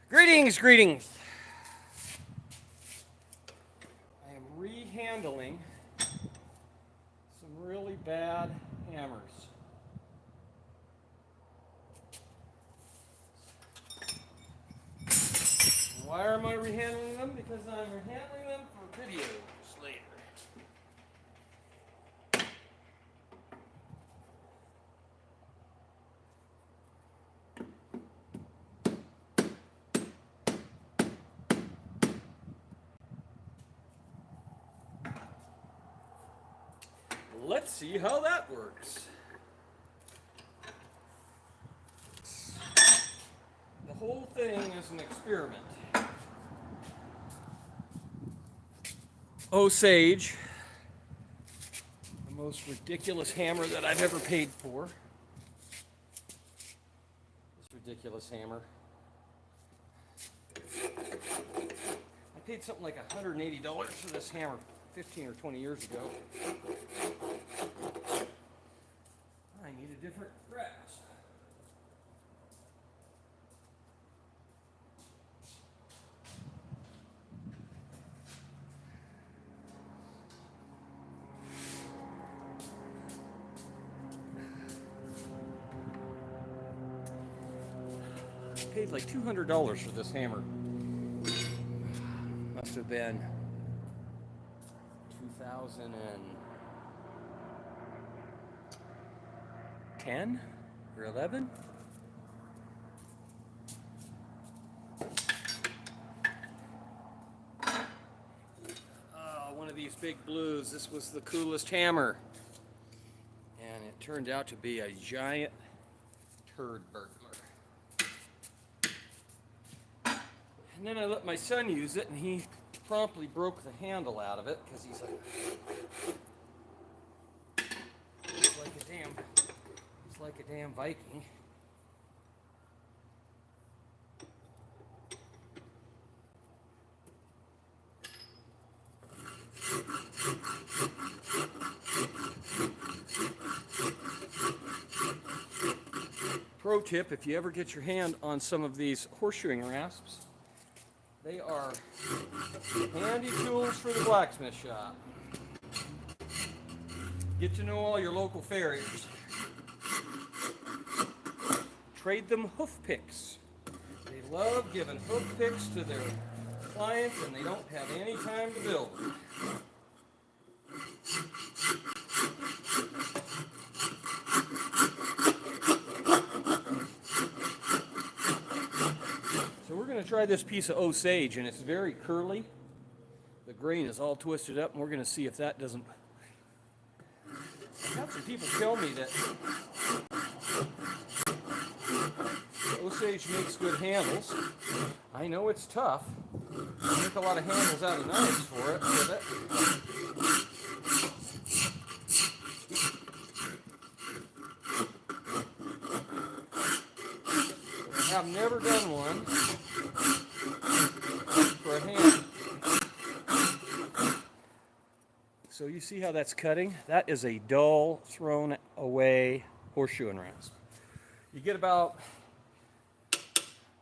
Greetings, greetings. I am rehandling some really bad hammers. Why am I rehandling them? Because I'm rehandling them for videos later. Let's see how that works. The whole thing is an experiment. Osage, the most ridiculous hammer that I've ever paid for. This ridiculous hammer. I paid something like $180 for this hammer 15 or 20 years ago. I need a different grasp. I paid like $200 for this hammer. Must have been 2010 or 11. One of these big blues. This was the coolest hammer. And it turned out to be a giant turd burglar. And then I let my son use it, and he promptly broke the handle out of it because he's like a damn Viking. Pro tip, if you ever get your hand on some of these horseshoeing rasps, they are handy tools for the blacksmith shop. Get to know all your local farriers. Trade them hoof picks. They love giving hoof picks to their clients, and they don't have any time to build them. So we're going to try this piece of Osage, and it's very curly. The grain is all twisted up, and we're going to see if that doesn't... I've had some people tell me that Osage makes good handles. I know it's tough. I make a lot of handles out of knives for it. I've never done one for a hand. So you see how that's cutting? That is a dull, thrown away horseshoeing rasp. You get about,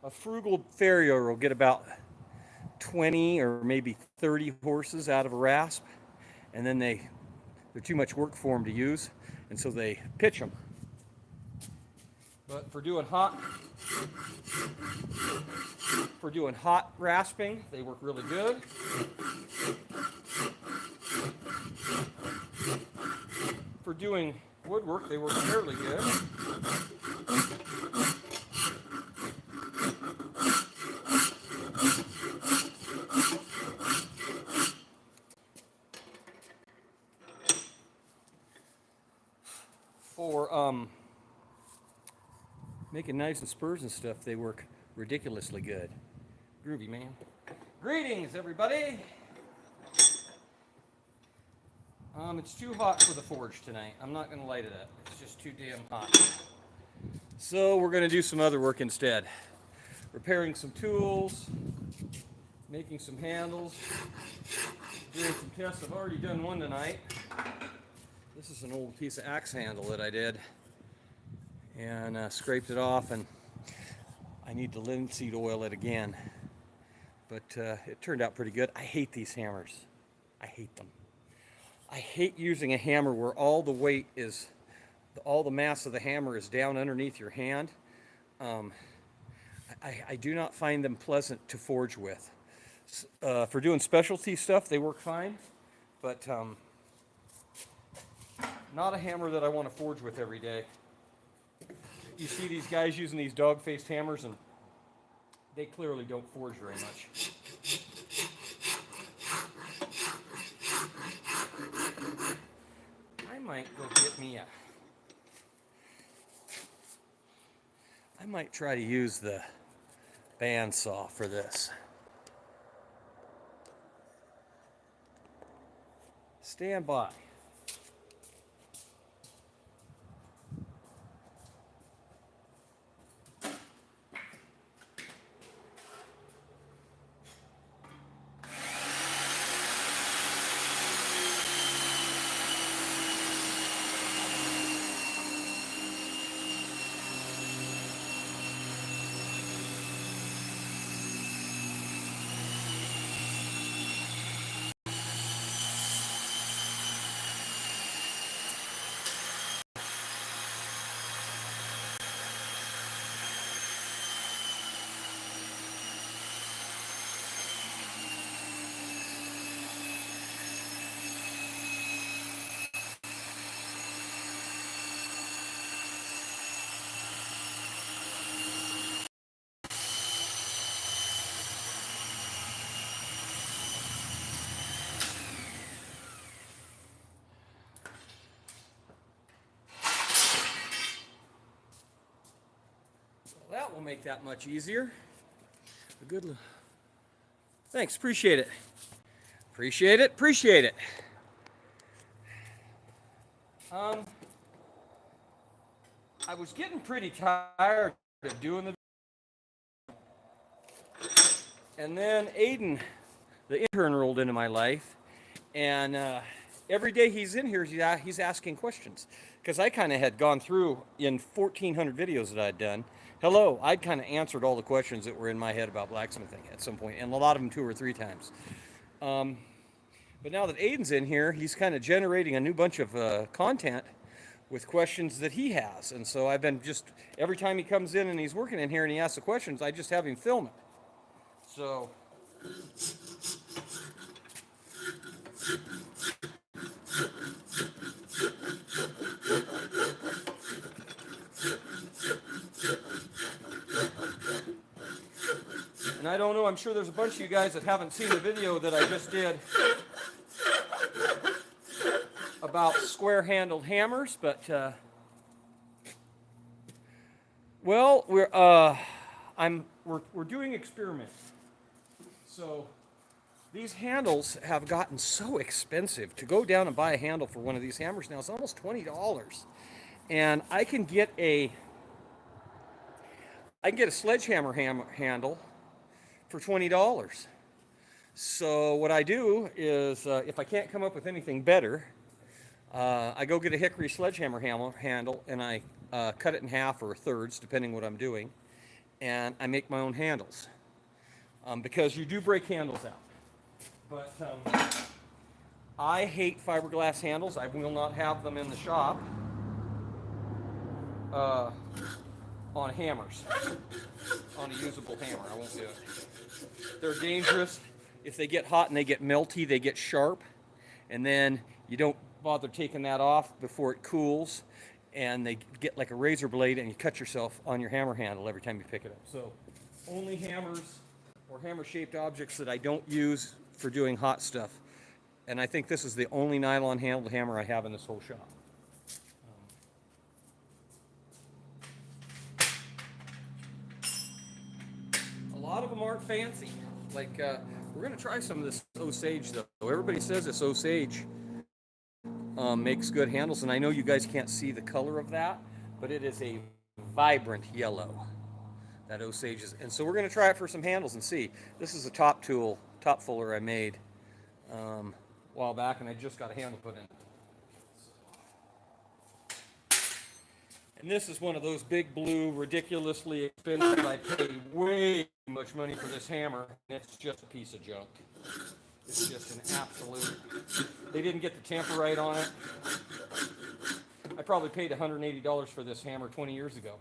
a frugal farrier will get about 20 or maybe 30 horses out of a rasp, and then they're too much work for them to use, and so they pitch them. But for doing hot rasping, they work really good. For doing woodwork, they work fairly good. For making knives and spurs and stuff, they work ridiculously good. Groovy, man. Greetings, everybody. It's too hot for the forge tonight. I'm not going to light it up. It's just too damn hot. So we're going to do some other work instead. Repairing some tools, making some handles, doing some tests. I've already done one tonight. This is an old piece of axe handle that I did and scraped it off. And I need to linseed oil it again. But it turned out pretty good. I hate these hammers. I hate them. I hate using a hammer where all the weight is, all the mass of the hammer is down underneath your hand. I do not find them pleasant to forge with. For doing specialty stuff, they work fine, but not a hammer that I want to forge with every day. You see these guys using these dog-faced hammers, and they clearly don't forge very much. I might go get me a... I might try to use the bandsaw for this. Stand by. That will make that much easier. A good. Thanks, appreciate it. Appreciate it, appreciate it. I was getting pretty tired of doing the. And then Aiden, the intern, rolled into my life, and every day he's in here, he's asking questions. Because I kind of had gone through in 1,400 videos that I'd done. Hello, I'd kind of answered all the questions that were in my head about blacksmithing at some point, and a lot of them 2 or 3 times. But now that Aiden's in here, he's kind of generating a new bunch of content with questions that he has. And so I've been just, every time he comes in and he's working in here and he asks the questions, I just have him film it. So... And I don't know, I'm sure there's a bunch of you guys that haven't seen the video that I just did about square-handled hammers, but well, we're doing experiments. So these handles have gotten so expensive. To go down and buy a handle for one of these hammers now is almost $20, and I can get a sledgehammer handle for $20. So what I do is, if I can't come up with anything better, I go get a hickory sledgehammer handle, and I cut it in half or thirds, depending what I'm doing, and I make my own handles. Because you do break handles out. But I hate fiberglass handles. I will not have them in the shop on hammers, on a usable hammer. I won't do it. They're dangerous. If they get hot and they get melty, they get sharp, and then you don't bother taking that off before it cools, and they get like a razor blade, and you cut yourself on your hammer handle every time you pick it up. So only hammers or hammer-shaped objects that I don't use for doing hot stuff. And I think this is the only nylon handled hammer I have in this whole shop. A lot of them aren't fancy. Like, we're going to try some of this Osage, though. Everybody says this Osage makes good handles, and I know you guys can't see the color of that, but it is a vibrant yellow, that Osage is. And so we're going to try it for some handles and see. This is a top fuller I made a while back, and I just got a handle put in. And this is one of those big blue, ridiculously expensive. I paid way too much money for this hammer, and it's just a piece of junk. It's just an absolute. They didn't get the temper right on it. I probably paid $180 for this hammer 20 years ago.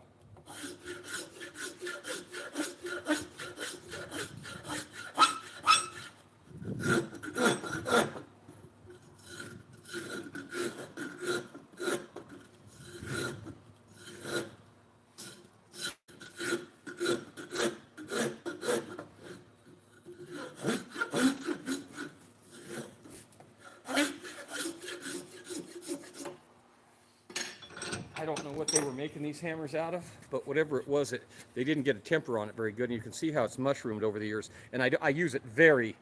I don't know what they were making these hammers out of, but whatever it was, they didn't get a temper on it very good, and you can see how it's mushroomed over the years. And I use it very,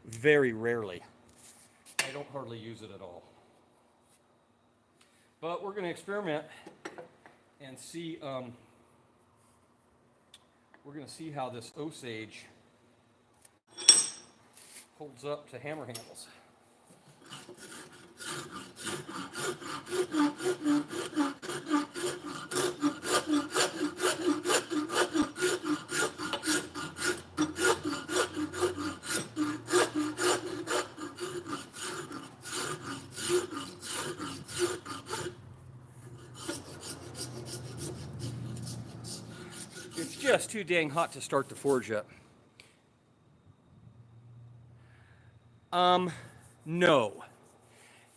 very rarely. I don't hardly use it at all. But we're going to experiment and see. We're going to see how this Osage holds up to hammer handles. It's just too dang hot to start the forge up. No.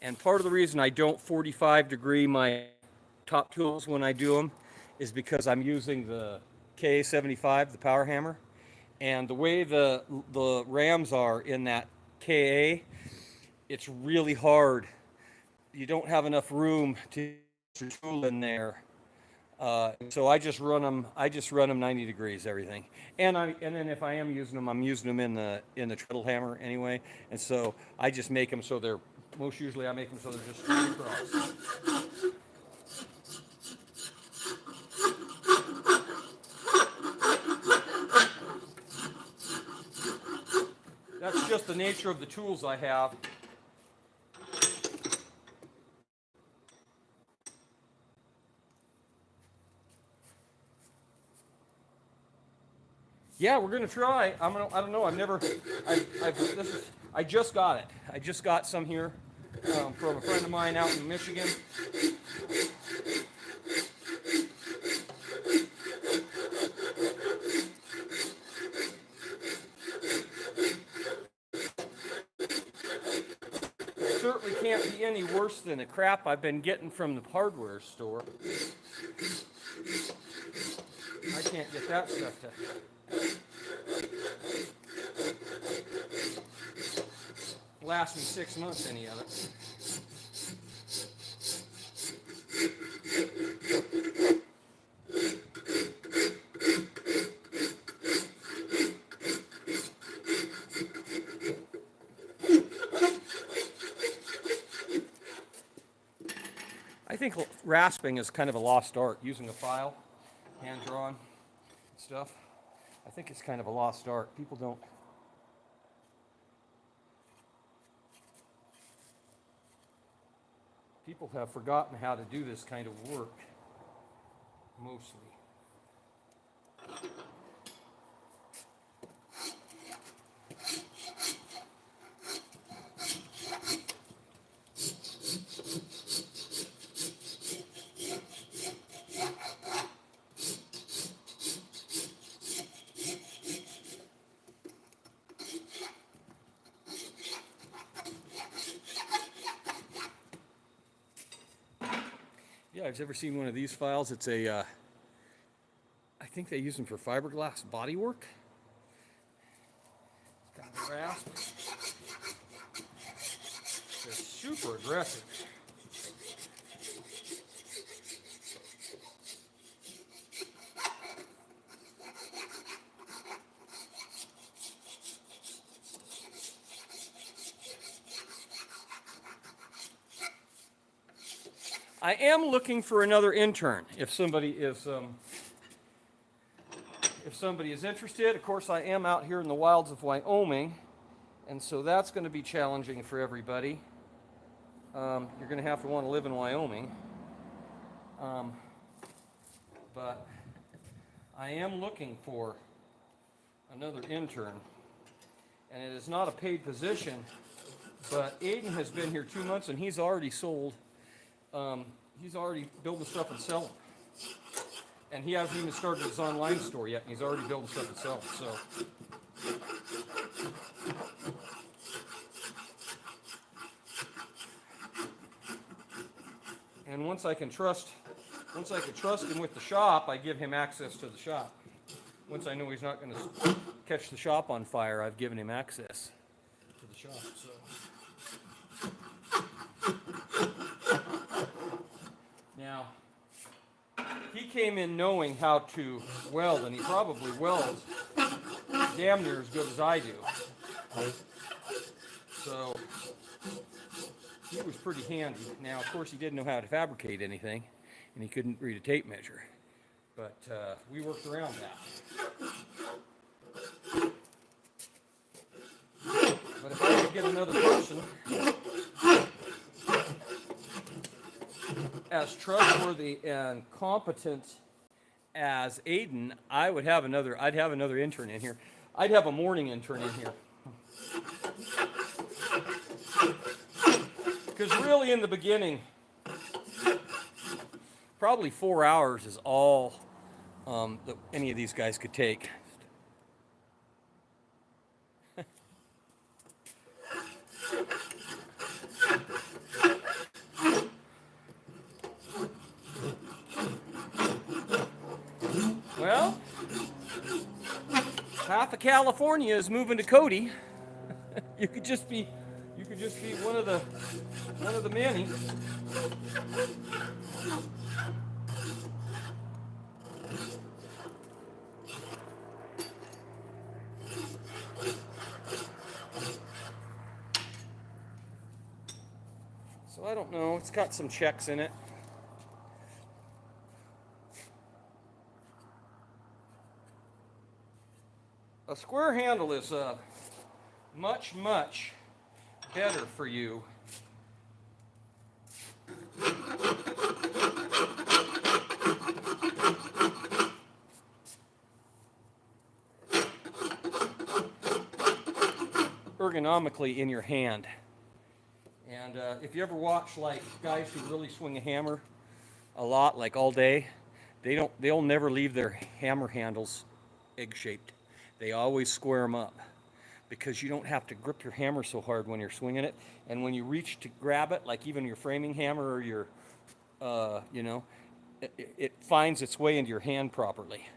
And part of the reason I don't 45 degree my top tools when I do them is because I'm using the KA75, the power hammer. And the way the rams are in that KA, it's really hard. You don't have enough room to put your tool in there. So I just run them. 90 degrees, everything. And then if I am using them, I'm using them in the treadle hammer anyway. And so I just make them so they're. Most usually I make them so they're just straight across. That's just the nature of the tools I have. Yeah, we're gonna try. I don't know. I just got it. I just got some here from a friend of mine out in Michigan. It certainly can't be any worse than the crap I've been getting from the hardware store. I can't get that stuff to. Last me 6 months, any of it. I think rasping is kind of a lost art, using a file, hand-drawn stuff. I think it's kind of a lost art. People have forgotten how to do this kind of work, mostly. Yeah, I've ever seen one of these files. It's I think they use them for fiberglass bodywork. It's got the rasp. They're super aggressive. I am looking for another intern if somebody is interested. Of course, I am out here in the wilds of Wyoming, and so that's going to be challenging for everybody. You're going to have to want to live in Wyoming. but I am looking for another intern, and it is not a paid position, but Aiden has been here 2 months and he's already sold, he's already building stuff and selling. And he hasn't even started his online store yet, and he's already building stuff and selling, so. And once I can trust him with the shop, I give him access to the shop. Once I know he's not going to catch the shop on fire, I've given him access to the shop. So now, he came in knowing how to weld, and he probably welds damn near as good as I do. So he was pretty handy. Now, of course, he didn't know how to fabricate anything, and he couldn't read a tape measure. But we worked around that. But if I could get another person as trustworthy and competent as Aiden, I'd have another intern in here. I'd have a morning intern in here. Because really in the beginning, probably 4 hours is all that any of these guys could take. Well, half of California is moving to Cody. You could just be one of the many. So I don't know. It's got some checks in it. A square handle is much better for you. Ergonomically in your hand. And if you ever watch like guys who really swing a hammer a lot, like all day, they'll never leave their hammer handles egg-shaped. They always square them up because you don't have to grip your hammer so hard when you're swinging it. And when you reach to grab it, like even your framing hammer or your, it finds its way into your hand properly.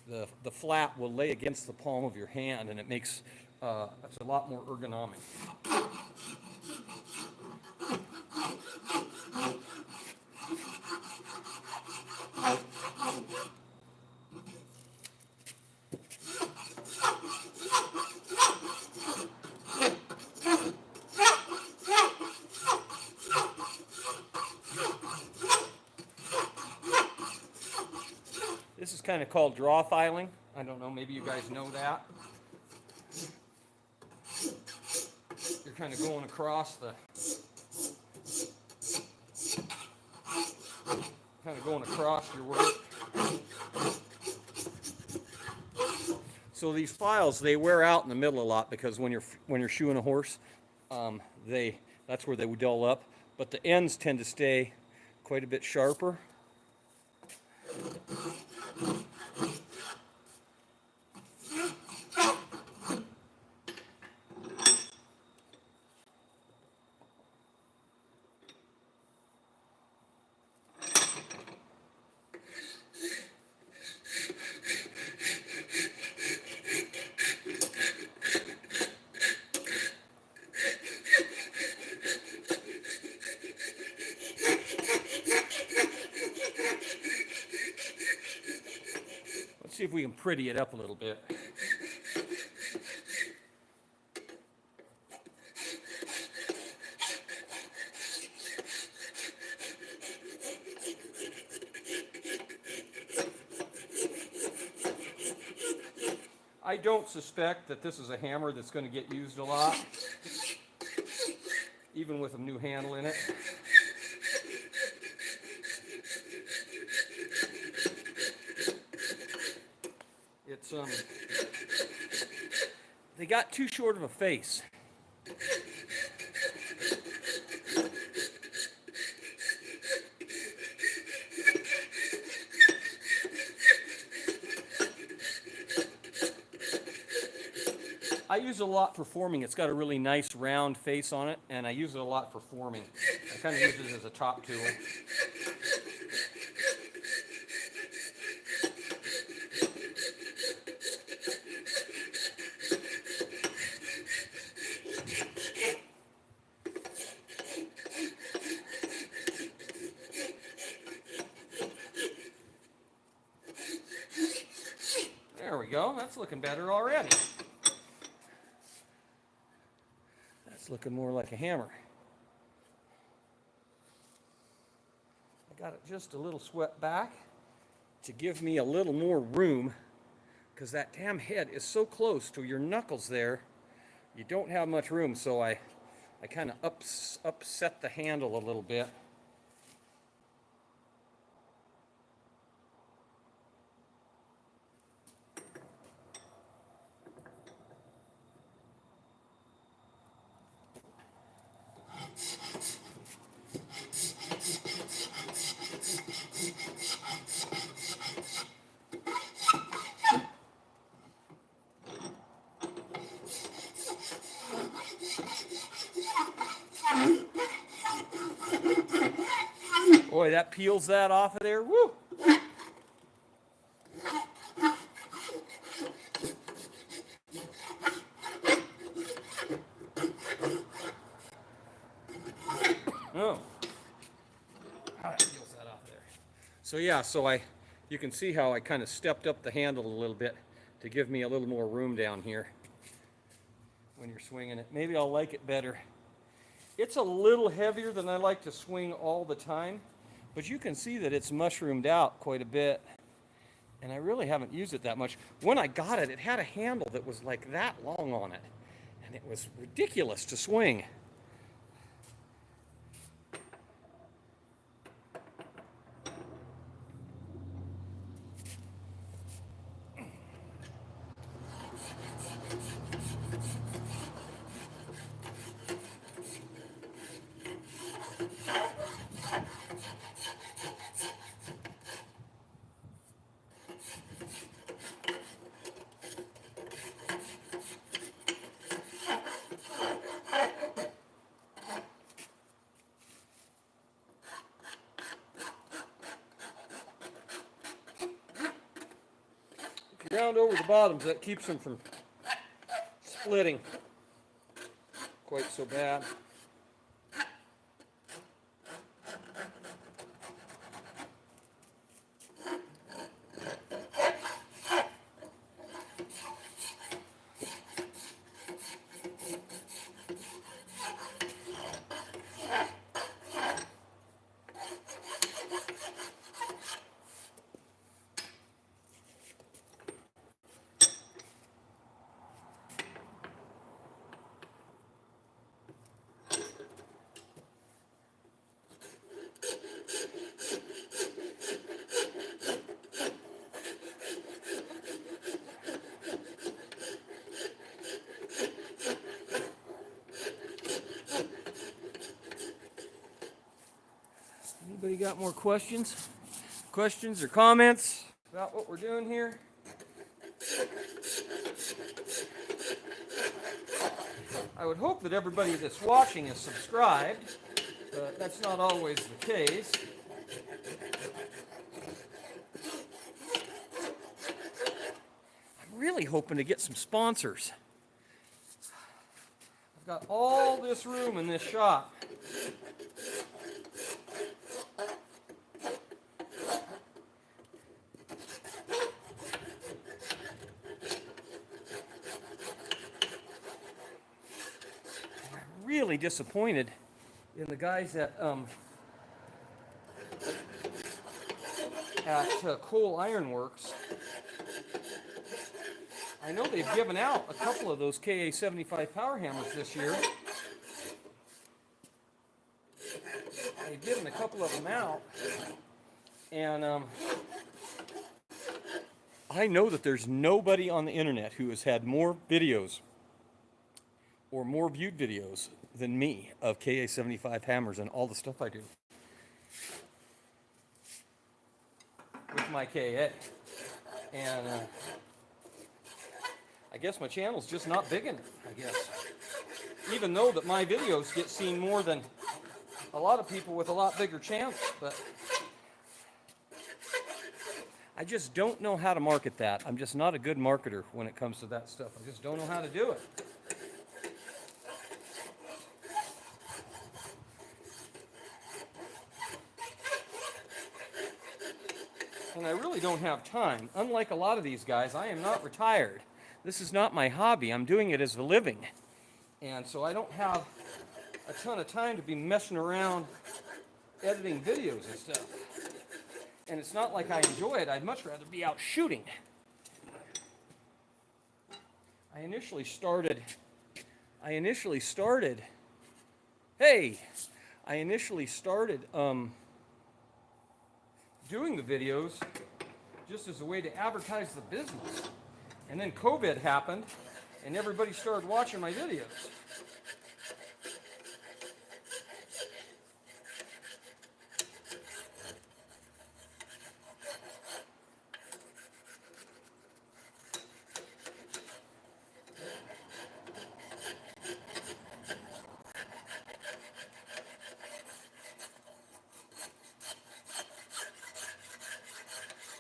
The flat will lay against the palm of your hand, and it makes it's a lot more ergonomic. This is kind of called draw filing. I don't know, maybe you guys know that. You're kind of going across your work. So these files, they wear out in the middle a lot because when you're shoeing a horse, that's where they would dull up. But the ends tend to stay quite a bit sharper. See if we can pretty it up a little bit. I don't suspect that this is a hammer that's going to get used a lot, even with a new handle in it. they got too short of a face. I use it a lot for forming. It's got a really nice round face on it, and I use it a lot for forming. I kind of use it as a top tool. There we go. That's looking better already. That's looking more like a hammer. I got it just a little swept back to give me a little more room, because that damn head is so close to your knuckles there, you don't have much room. So I kind of upset the handle a little bit. Boy, that peels that off of there. Woo! Oh. That peels that off there. So yeah, you can see how I kind of stepped up the handle a little bit to give me a little more room down here when you're swinging it. Maybe I'll like it better. It's a little heavier than I like to swing all the time, but you can see that it's mushroomed out quite a bit, and I really haven't used it that much. When I got it, it had a handle that was like that long on it, and it was ridiculous to swing. Round over the bottoms, that keeps them from splitting quite so bad. Anybody got more questions? Questions or comments about what we're doing here? I would hope that everybody that's watching is subscribed, but that's not always the case. I'm really hoping to get some sponsors. I've got all this room in this shop. Really disappointed in the guys at Coal Iron Works. I know they've given out a couple of those KA75 power hammers this year. They've given a couple of them out, and I know that there's nobody on the internet who has had more videos or more viewed videos than me of KA75 hammers and all the stuff I do with my KA. And I guess my channel's just not big enough, I guess. Even though that my videos get seen more than a lot of people with a lot bigger channels, but I just don't know how to market that. I'm just not a good marketer when it comes to that stuff. I just don't know how to do it. And I really don't have time. Unlike a lot of these guys, I am not retired. This is not my hobby. I'm doing it as a living. And so I don't have a ton of time to be messing around editing videos and stuff. And it's not like I enjoy it. I'd much rather be out shooting. I initially started doing the videos just as a way to advertise the business. And then COVID happened, and everybody started watching my videos.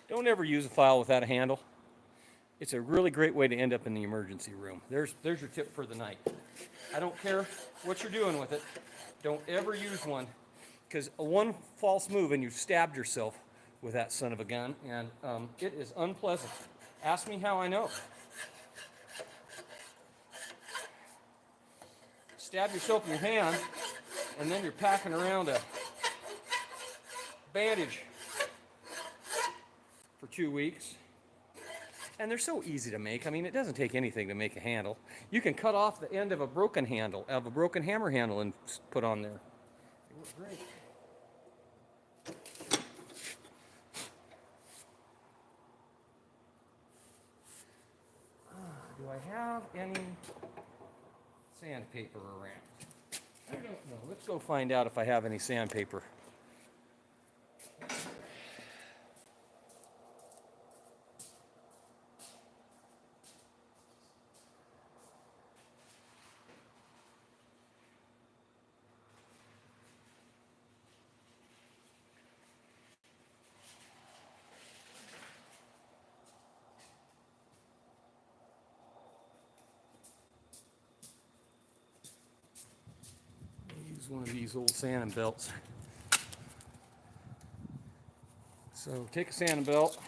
Don't ever use a file without a handle. It's a really great way to end up in the emergency room. There's your tip for the night. I don't care what you're doing with it. Don't ever use one, because one false move and you've stabbed yourself with that son of a gun, and it is unpleasant. Ask me how I know. Stab yourself in your hand, and then you're packing around a bandage for 2 weeks. And they're so easy to make. I mean, it doesn't take anything to make a handle. You can cut off the end of a broken handle, of a broken hammer handle, and put on there. They work great. Do I have any sandpaper around? I don't know. Let's go find out if I have any sandpaper. One of these old sanding belts. So take a sanding belt,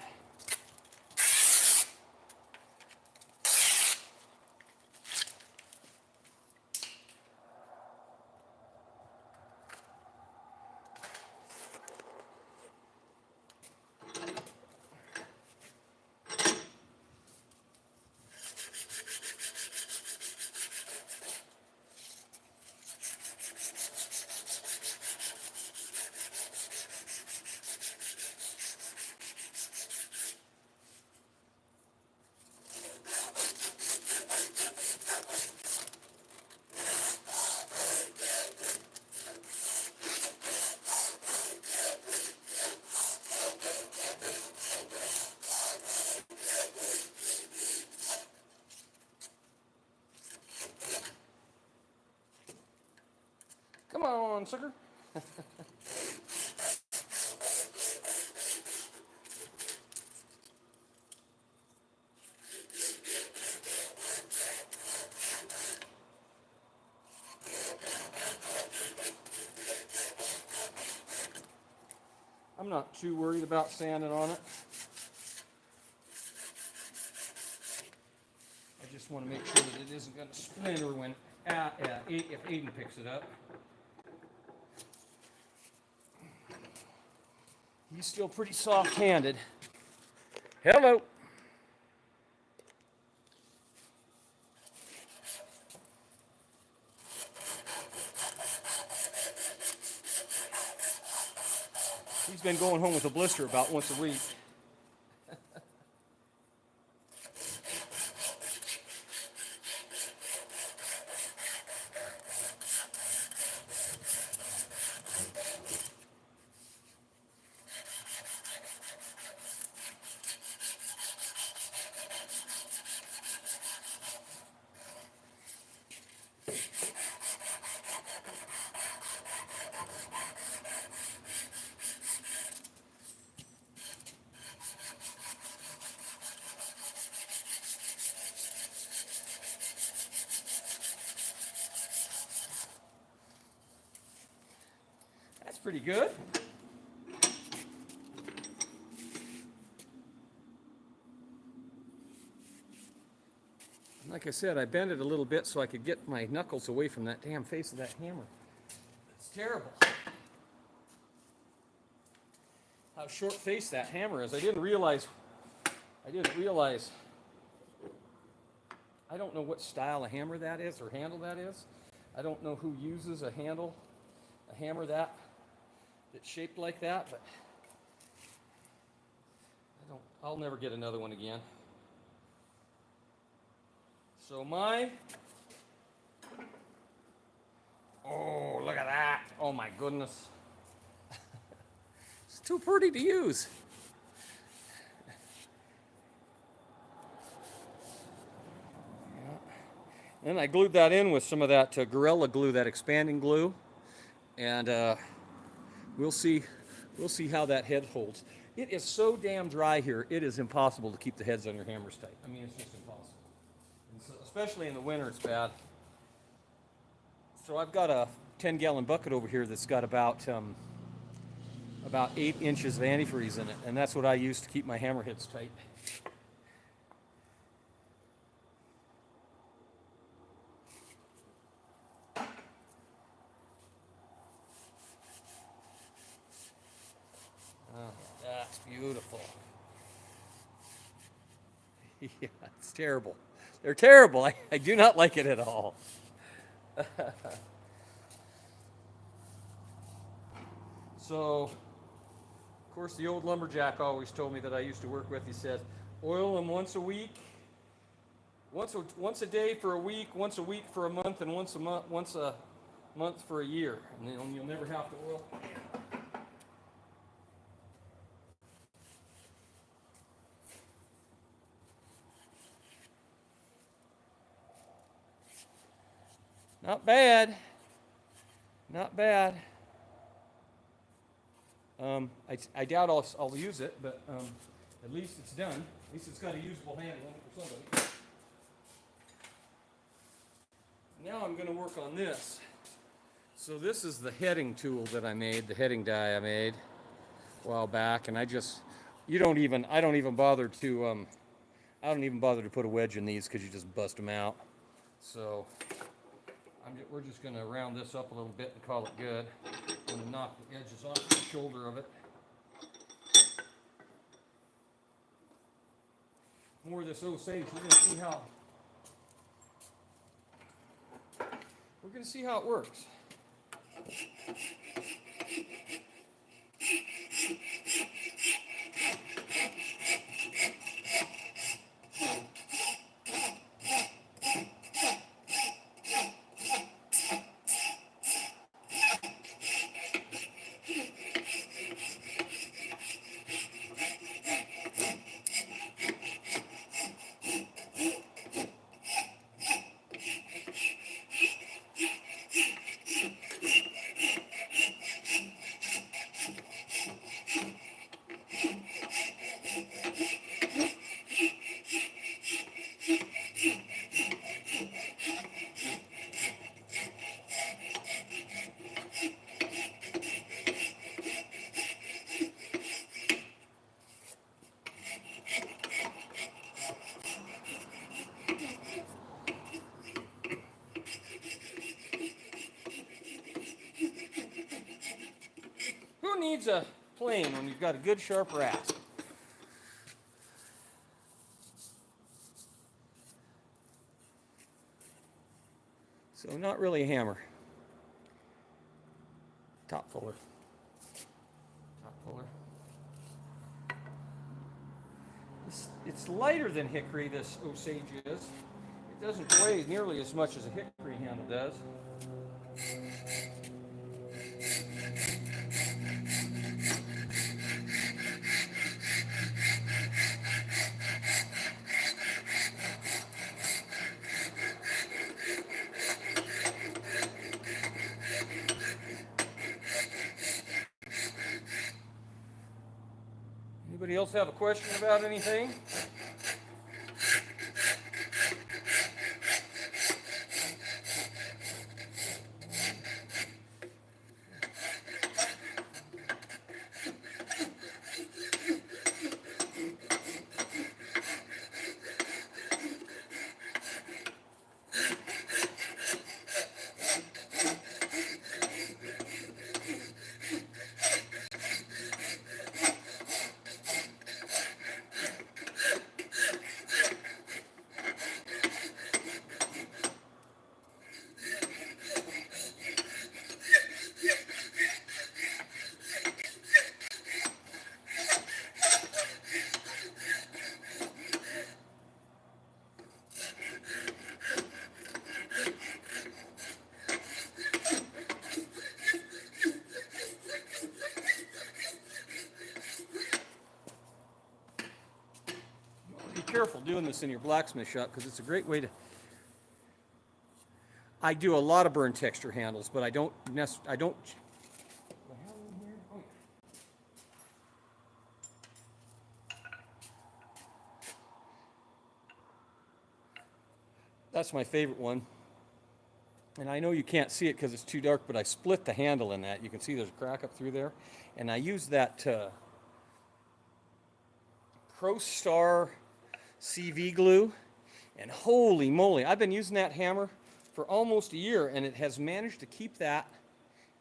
come on, sucker. I'm not too worried about sanding on it. I just want to make sure that it isn't going to splinter when if Aiden picks it up. He's still pretty soft-handed. Hello. He's been going home with a blister about once a week. pretty good. Like I said, I bent it a little bit so I could get my knuckles away from that damn face of that hammer. It's terrible how short-faced that hammer is. I didn't realize, I don't know what style of hammer that is or handle that is. I don't know who uses a hammer that's shaped like that, but I'll never get another one again. So oh, look at that. Oh my goodness. It's too pretty to use. Then I glued that in with some of that Gorilla Glue, that expanding glue, and we'll see how that head holds. It is so damn dry here, it is impossible to keep the heads on your hammers tight. I mean, it's just impossible. And so, especially in the winter, it's bad. So I've got a 10-gallon bucket over here that's got about 8 inches of antifreeze in it, and that's what I use to keep my hammer heads tight. Oh, that's beautiful. Yeah, it's terrible. They're terrible. I do not like it at all. So, of course, the old lumberjack always told me that I used to work with. He said, oil them once a week, once a day for a week for a month, and once a month for a year, and then you'll never have to oil. Not bad. Not bad. I doubt I'll use it, but at least it's done. At least it's got a usable handle on it for somebody. Now I'm going to work on this. So this is the heading tool that I made, the heading die I made a while back, and I don't even bother to put a wedge in these because you just bust them out. So we're just going to round this up a little bit and call it good. I'm going to knock the edges off the shoulder of it. More of this Osage. We're going to see how it works. Who needs a plane when you've got a good sharp rasp? So not really a hammer. Top puller. Top puller. It's lighter than hickory, this Osage is. It doesn't weigh nearly as much as a hickory handle does. Anybody else have a question about anything? careful doing this in your blacksmith shop because it's a great way to. I do a lot of burn texture handles, but I don't. That's my favorite one. And I know you can't see it because it's too dark, but I split the handle in that. You can see there's a crack up through there. And I use that ProStar CV glue. And holy moly, I've been using that hammer for almost a year, and it has managed to keep that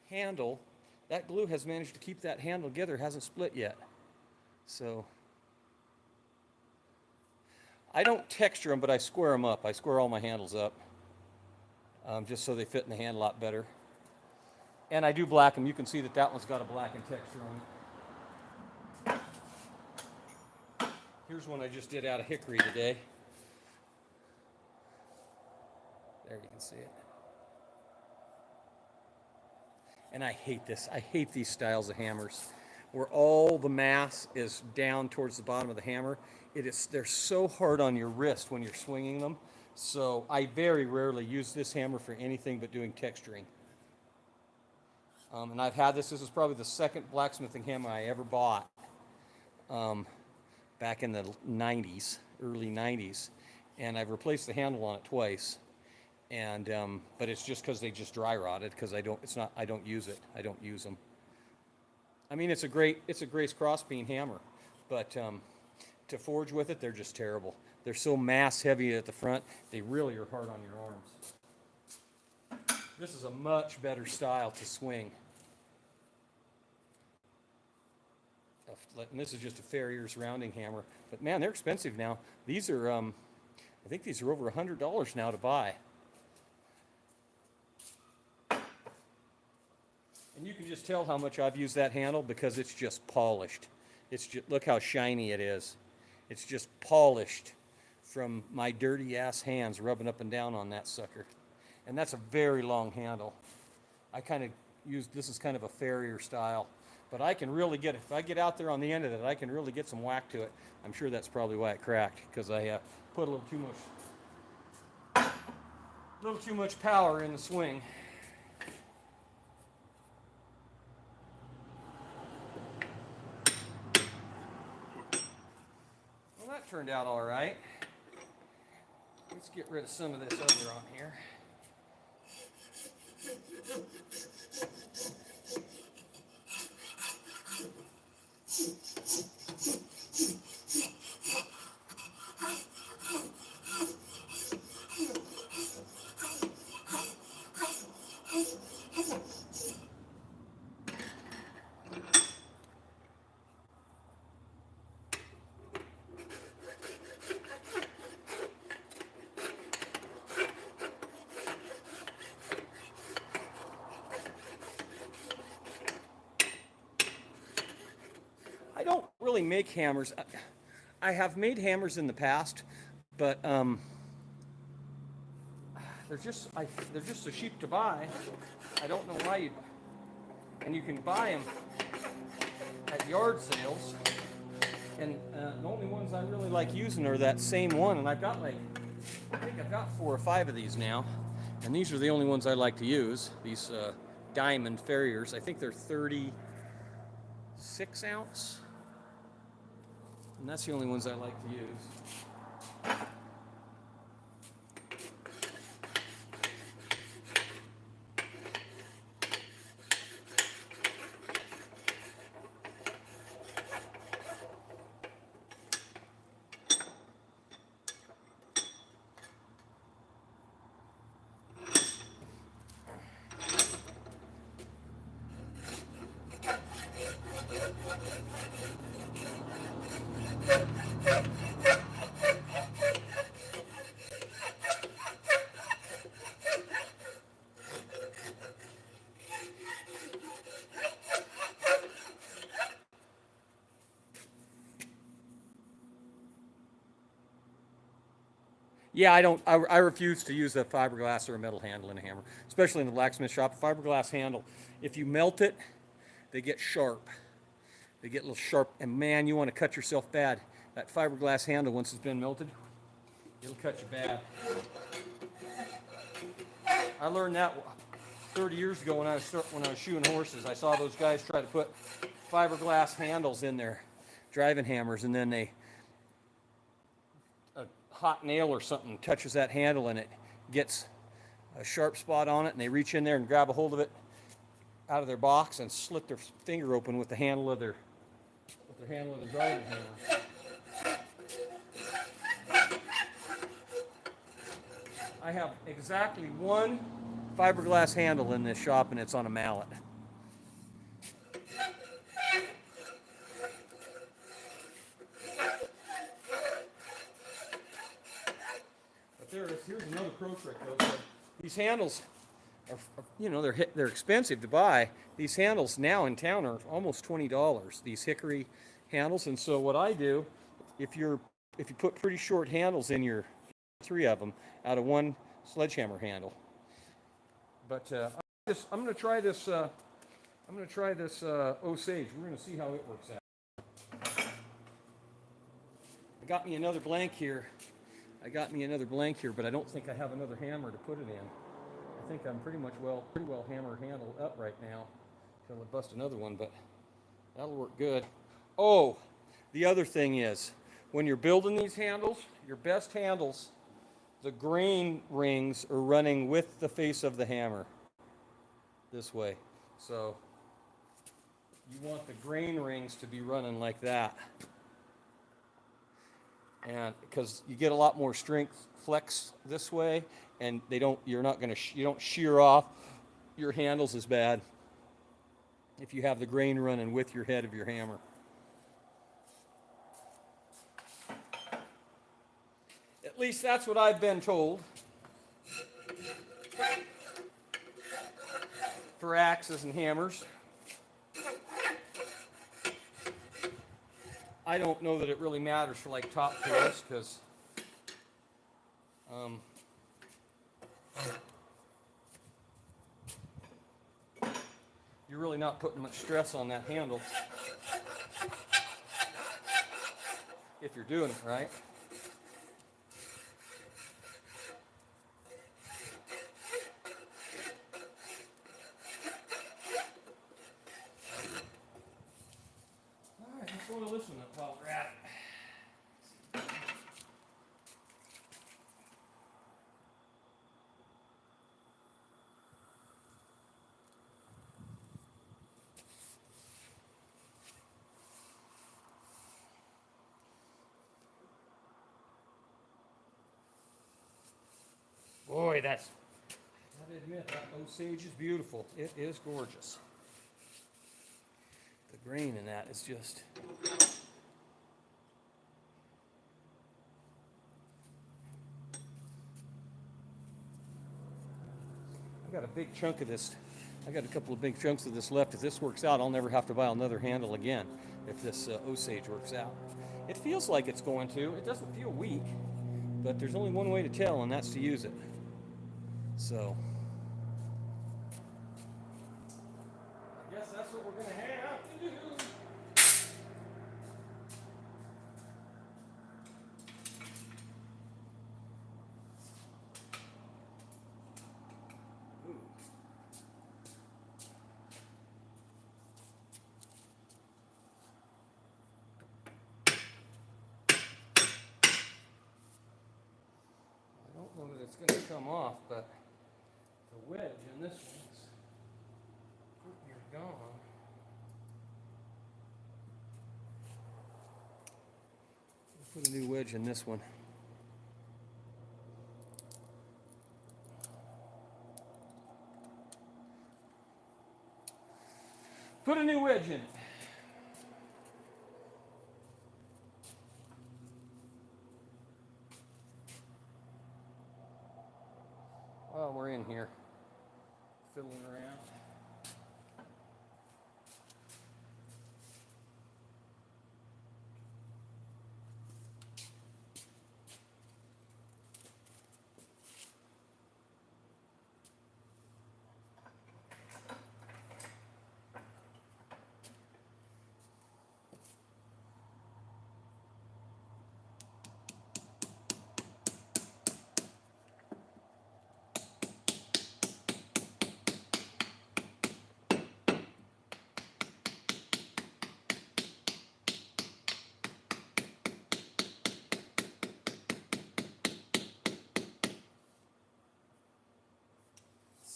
handle, that glue has managed to keep that handle together. It hasn't split yet. So I don't texture them, but I square them up. I square all my handles up just so they fit in the hand a lot better. And I do black them. You can see that that one's got a blackened texture on it. Here's one I just did out of hickory today. There you can see it. And I hate this. I hate these styles of hammers where all the mass is down towards the bottom of the hammer. They're so hard on your wrist when you're swinging them. So I very rarely use this hammer for anything but doing texturing. And I've had this. This is probably the second blacksmithing hammer I ever bought back in the 90s, early 90s. And I've replaced the handle on it twice. And but it's just because they just dry rotted because I don't use it. I don't use them. I mean, it's a Grace crossbeam hammer, but to forge with it, they're just terrible. They're so mass heavy at the front, they really are hard on your arms. This is a much better style to swing. And this is just a Farrier's rounding hammer, but man, they're expensive now. These are, I think these are over $100 now to buy. And you can just tell how much I've used that handle because it's just polished. It's just, look how shiny it is. It's just polished from my dirty ass hands rubbing up and down on that sucker. And that's a very long handle. I kind of use, this is kind of a Farrier style, but I can really get, if I get out there on the end of it, I can really get some whack to it. I'm sure that's probably why it cracked, because I put a little too much power in the swing. Turned out all right. Let's get rid of some of this other on here. I don't really make hammers. I have made hammers in the past, but they're just so cheap to buy. I don't know why you. And you can buy them at yard sales. And the only ones I really like using are that same one. And I've got I think I've got 4 or 5 of these now. And these are the only ones I like to use. These diamond Farriers. I think they're 36 ounce. And that's the only ones I like to use. Yeah, I refuse to use a fiberglass or a metal handle in a hammer, especially in the blacksmith shop. A fiberglass handle, if you melt it, they get sharp. They get a little sharp, and man, you want to cut yourself bad. that fiberglass handle, once it's been melted, it'll cut you bad. I learned that 30 years ago when I was shoeing horses. I saw those guys try to put fiberglass handles in their driving hammers, and then a hot nail or something touches that handle and it gets a sharp spot on it, and they reach in there and grab a hold of it out of their box and slit their finger open with the handle of their driving hammer. I have exactly one fiberglass handle in this shop, and it's on a mallet. But here's another pro trick though. So these handles are, you know, they're expensive to buy. These handles now in town are almost $20. These hickory handles, and so what I do, if you put pretty short handles in your 3 of them out of one sledgehammer handle. But I'm going to try this. Osage. We're going to see how it works out. I got me another blank here. But I don't think I have another hammer to put it in. I think I'm pretty well hammer handled up right now. Until I bust another one, but that'll work good. Oh, the other thing is, when you're building these handles, your best handles, the grain rings are running with the face of the hammer this way. So you want the grain rings to be running like that. And because you get a lot more strength flex this way, and you don't shear off your handles as bad if you have the grain running with your head of your hammer. At least that's what I've been told for axes and hammers. I don't know that it really matters for like top tools, because you're really not putting much stress on that handle if you're doing it right. Sort of listen while we're at it. Boy, I admit, that Osage is beautiful. It is gorgeous. The grain in that is just... I got a big chunk of this. I got a couple of big chunks of this left. If this works out, I'll never have to buy another handle again if this Osage works out. It feels like it's going to. It doesn't feel weak, but there's only one way to tell, and that's to use it. So I guess that's what we're going to have to do. I don't know that it's going to come off, but the wedge in this one's pretty gone. Put a new wedge in this one. Put a new wedge in it. Well, we're in here, fiddling around.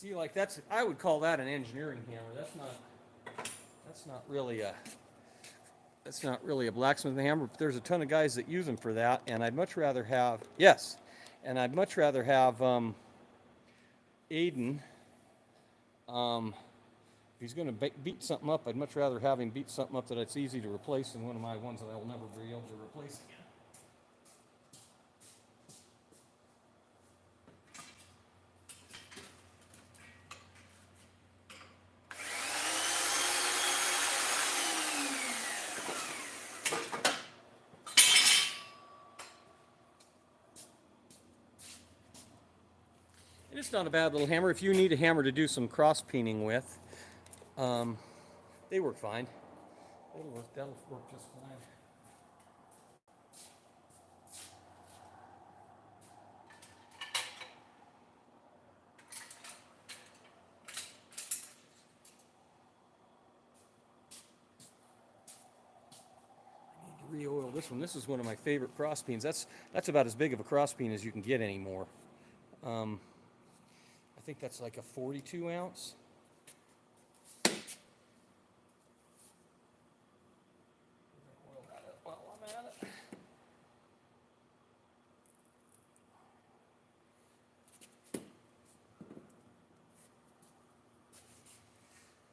See, like I would call that an engineering hammer. That's not really a blacksmith hammer. But there's a ton of guys that use them for that, and I'd much rather have Aiden. If he's going to beat something up, I'd much rather have him beat something up that it's easy to replace than one of my ones that I will never be able to replace again. And it's not a bad little hammer. If you need a hammer to do some cross peening with, they work fine. That'll work just fine. I need to re-oil this one. This is one of my favorite cross peens. That's about as big of a cross peen as you can get anymore. I think that's like a 42 ounce.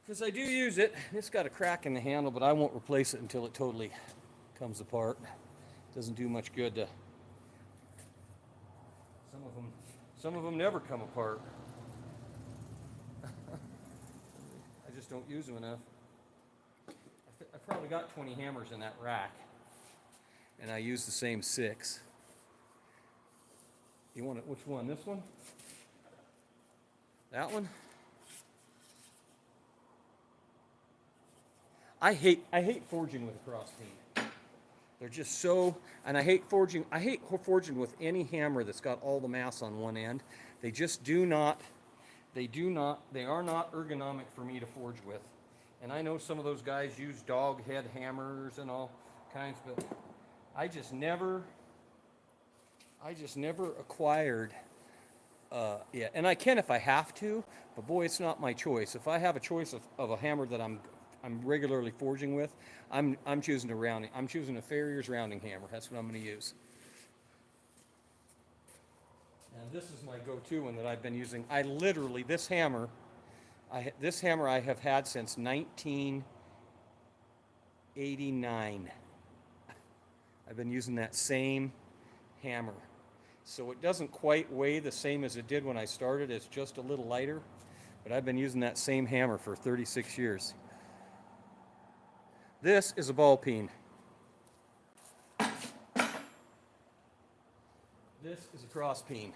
Because I do use it. It's got a crack in the handle, but I won't replace it until it totally comes apart. It doesn't do much good to... Some of them never come apart. I just don't use them enough. I've probably got 20 hammers in that rack, and I use the same 6. You want it? Which one? This one? That one? I hate forging with a cross peen. They're just so, and I hate forging with any hammer that's got all the mass on one end. They just they are not ergonomic for me to forge with. And I know some of those guys use dog head hammers and all kinds, but I just never acquired, yeah, and I can if I have to, but boy, it's not my choice. If I have a choice of a hammer that I'm regularly forging with, I'm choosing a Farrier's rounding hammer. That's what I'm going to use. And this is my go-to one that I've been using. This hammer I have had since 1989. I've been using that same hammer. So it doesn't quite weigh the same as it did when I started. It's just a little lighter, but I've been using that same hammer for 36 years. This is a ball peen. This is a cross peen.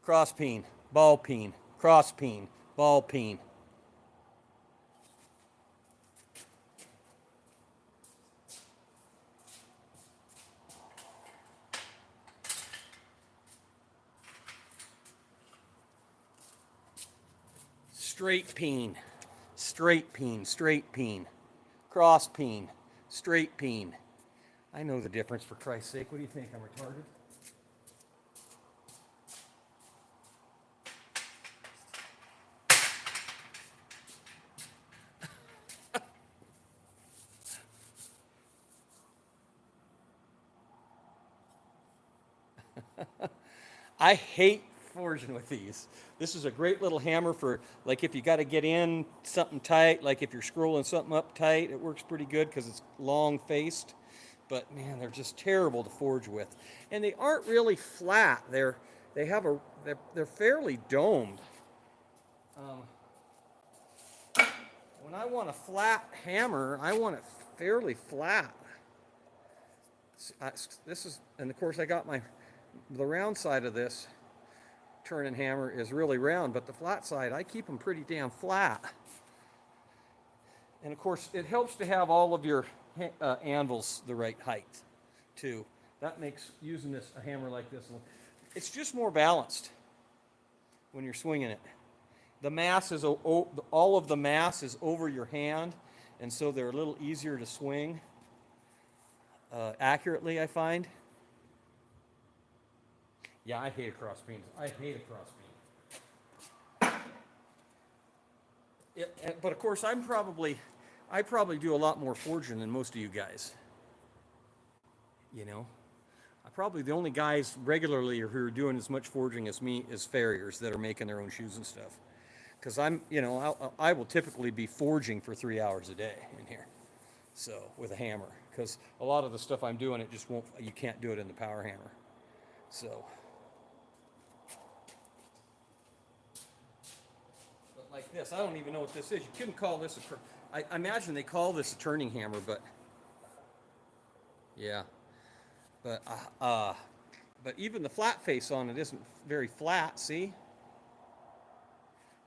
Cross peen, ball peen, cross peen, ball peen. Straight peen, straight peen, straight peen, cross peen, straight peen. I know the difference, for Christ's sake. What do you think? I'm retarded? I hate forging with these. This is a great little hammer for, like, if you got to get in something tight, like if you're scrolling something up tight, it works pretty good because it's long faced. But man, they're just terrible to forge with, and they aren't really flat. They're fairly domed. When I want a flat hammer, I want it fairly flat. This is, and of course I got the round side of this turning hammer is really round, but the flat side, I keep them pretty damn flat. And of course, it helps to have all of your anvils the right height, too. That makes using a hammer like this, it's just more balanced when you're swinging it. The mass is, all of the mass is over your hand, and so they're a little easier to swing accurately, I find. Yeah, I hate a cross peen. I hate a cross peen. But of course, I probably do a lot more forging than most of you guys. You know, I'm probably the only guys regularly who are doing as much forging as me is farriers that are making their own shoes and stuff. Because I will typically be forging for 3 hours a day in here. So with a hammer, because a lot of the stuff I'm doing, it just won't. You can't do it in the power hammer. So, but like this, I don't even know what this is. You couldn't call this I imagine they call this a turning hammer, but yeah, but but even the flat face on it isn't very flat. See,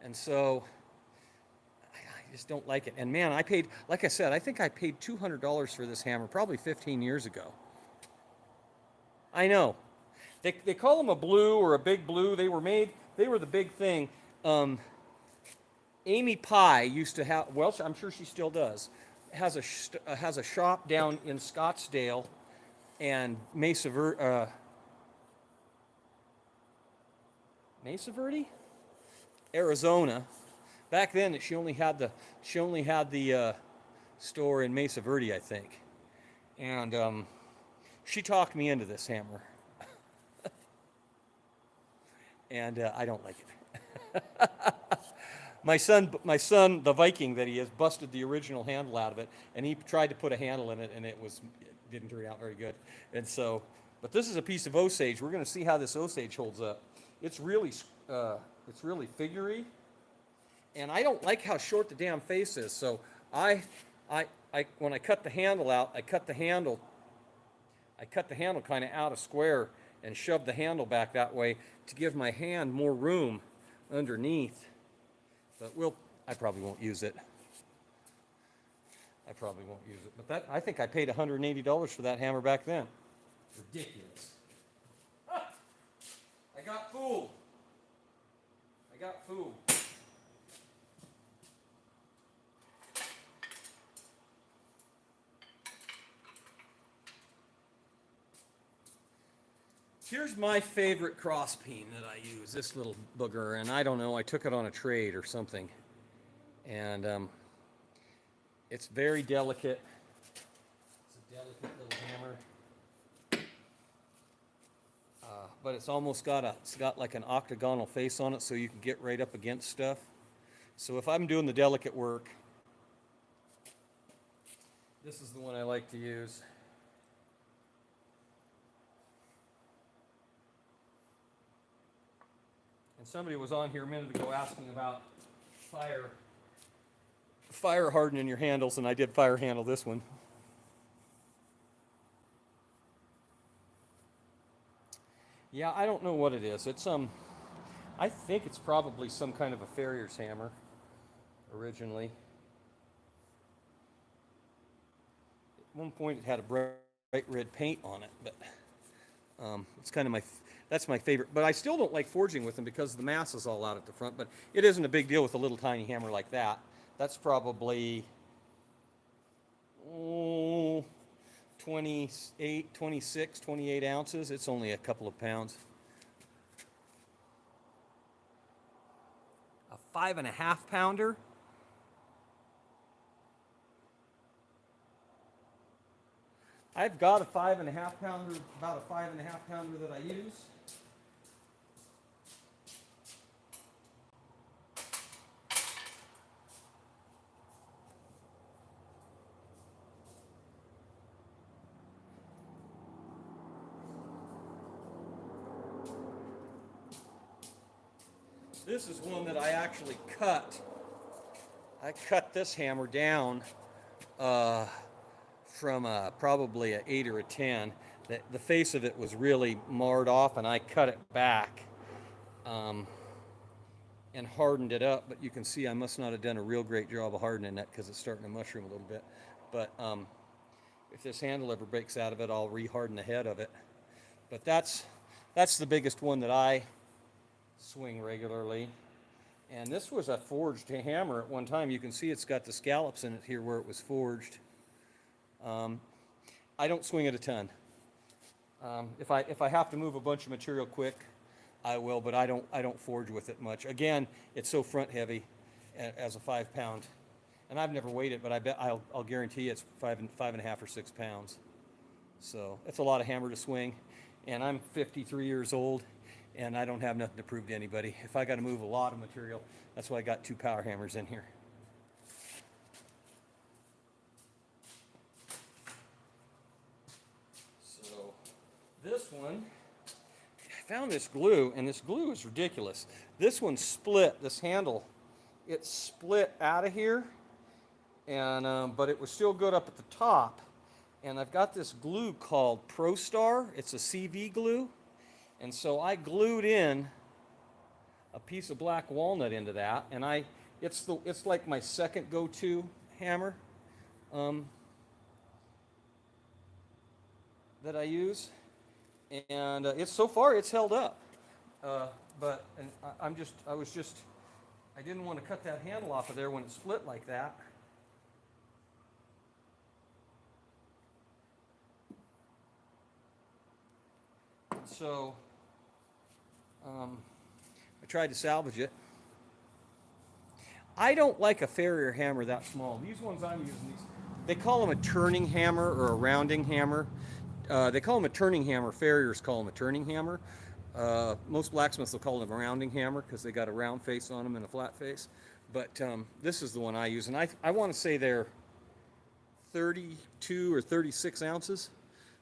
and so I just don't like it. And man, I paid, like I said, I think I paid $200 for this hammer probably 15 years ago. I know. They call them a blue or a big blue. They were the big thing. Amy Pye used to have, well, I'm sure she still does, has a shop down in Scottsdale and Mesa Verde, Arizona. Back then, she only had the store in Mesa Verde, I think, and she talked me into this hammer, and I don't like it. My son, the Viking that he is, busted the original handle out of it, and he tried to put a handle in it, and it didn't turn out very good. And so, but this is a piece of Osage. We're going to see how this Osage holds up. It's really figurey. And I don't like how short the damn face is, so when I cut the handle out, I cut the handle kind of out of square and shoved the handle back that way to give my hand more room underneath. But I probably won't use it. But I think I paid $180 for that hammer back then. Ridiculous. I got fooled. Here's my favorite cross peen that I use, this little booger, and I don't know, I took it on a trade or something. And it's very delicate. It's a delicate little hammer. But it's got like an octagonal face on it so you can get right up against stuff. So if I'm doing the delicate work, this is the one I like to use. And somebody was on here a minute ago asking about fire hardening your handles, and I did fire handle this one. Yeah, I don't know what it is. It's I think it's probably some kind of a farrier's hammer originally. At one point it had a bright red paint on it, but it's kind of that's my favorite. But I still don't like forging with them because the mass is all out at the front, but it isn't a big deal with a little tiny hammer like that. That's probably 28, 26, 28 ounces. It's only a couple of pounds. A 5.5 pounder. I've got a 5.5 pounder, about a 5.5 pounder that I use. This is one that I actually cut. I cut this hammer down from probably an 8 or a 10. The face of it was really marred off, and I cut it back and hardened it up. But you can see I must not have done a real great job of hardening that because it's starting to mushroom a little bit. But if this handle ever breaks out of it, I'll re-harden the head of it. But that's the biggest one that I swing regularly. And this was a forged hammer at one time. You can see it's got the scallops in it here where it was forged. I don't swing it a ton. If I have to move a bunch of material quick, I will, but I don't forge with it much. Again, it's so front heavy, as a 5 pound. And I've never weighed it, but I'll guarantee you it's 5.5 or 6 pounds. So it's a lot of hammer to swing. And I'm 53 years old, and I don't have nothing to prove to anybody. If I got to move a lot of material, that's why I got 2 power hammers in here. So this one, I found this glue, and this glue is ridiculous. This one split, this handle, it split out of here, and but it was still good up at the top. And I've got this glue called ProStar. It's a CV glue. And so I glued in a piece of black walnut into that, and it's like my second go-to hammer that I use, and so far it's held up. But I didn't want to cut that handle off of there when it split like that. So I tried to salvage it. I don't like a Farrier hammer that small. These ones I'm using, they call them a turning hammer or a rounding hammer. They call them a turning hammer. Farriers call them a turning hammer. Most blacksmiths will call them a rounding hammer because they got a round face on them and a flat face. But this is the one I use, and I want to say they're 32 or 36 ounces.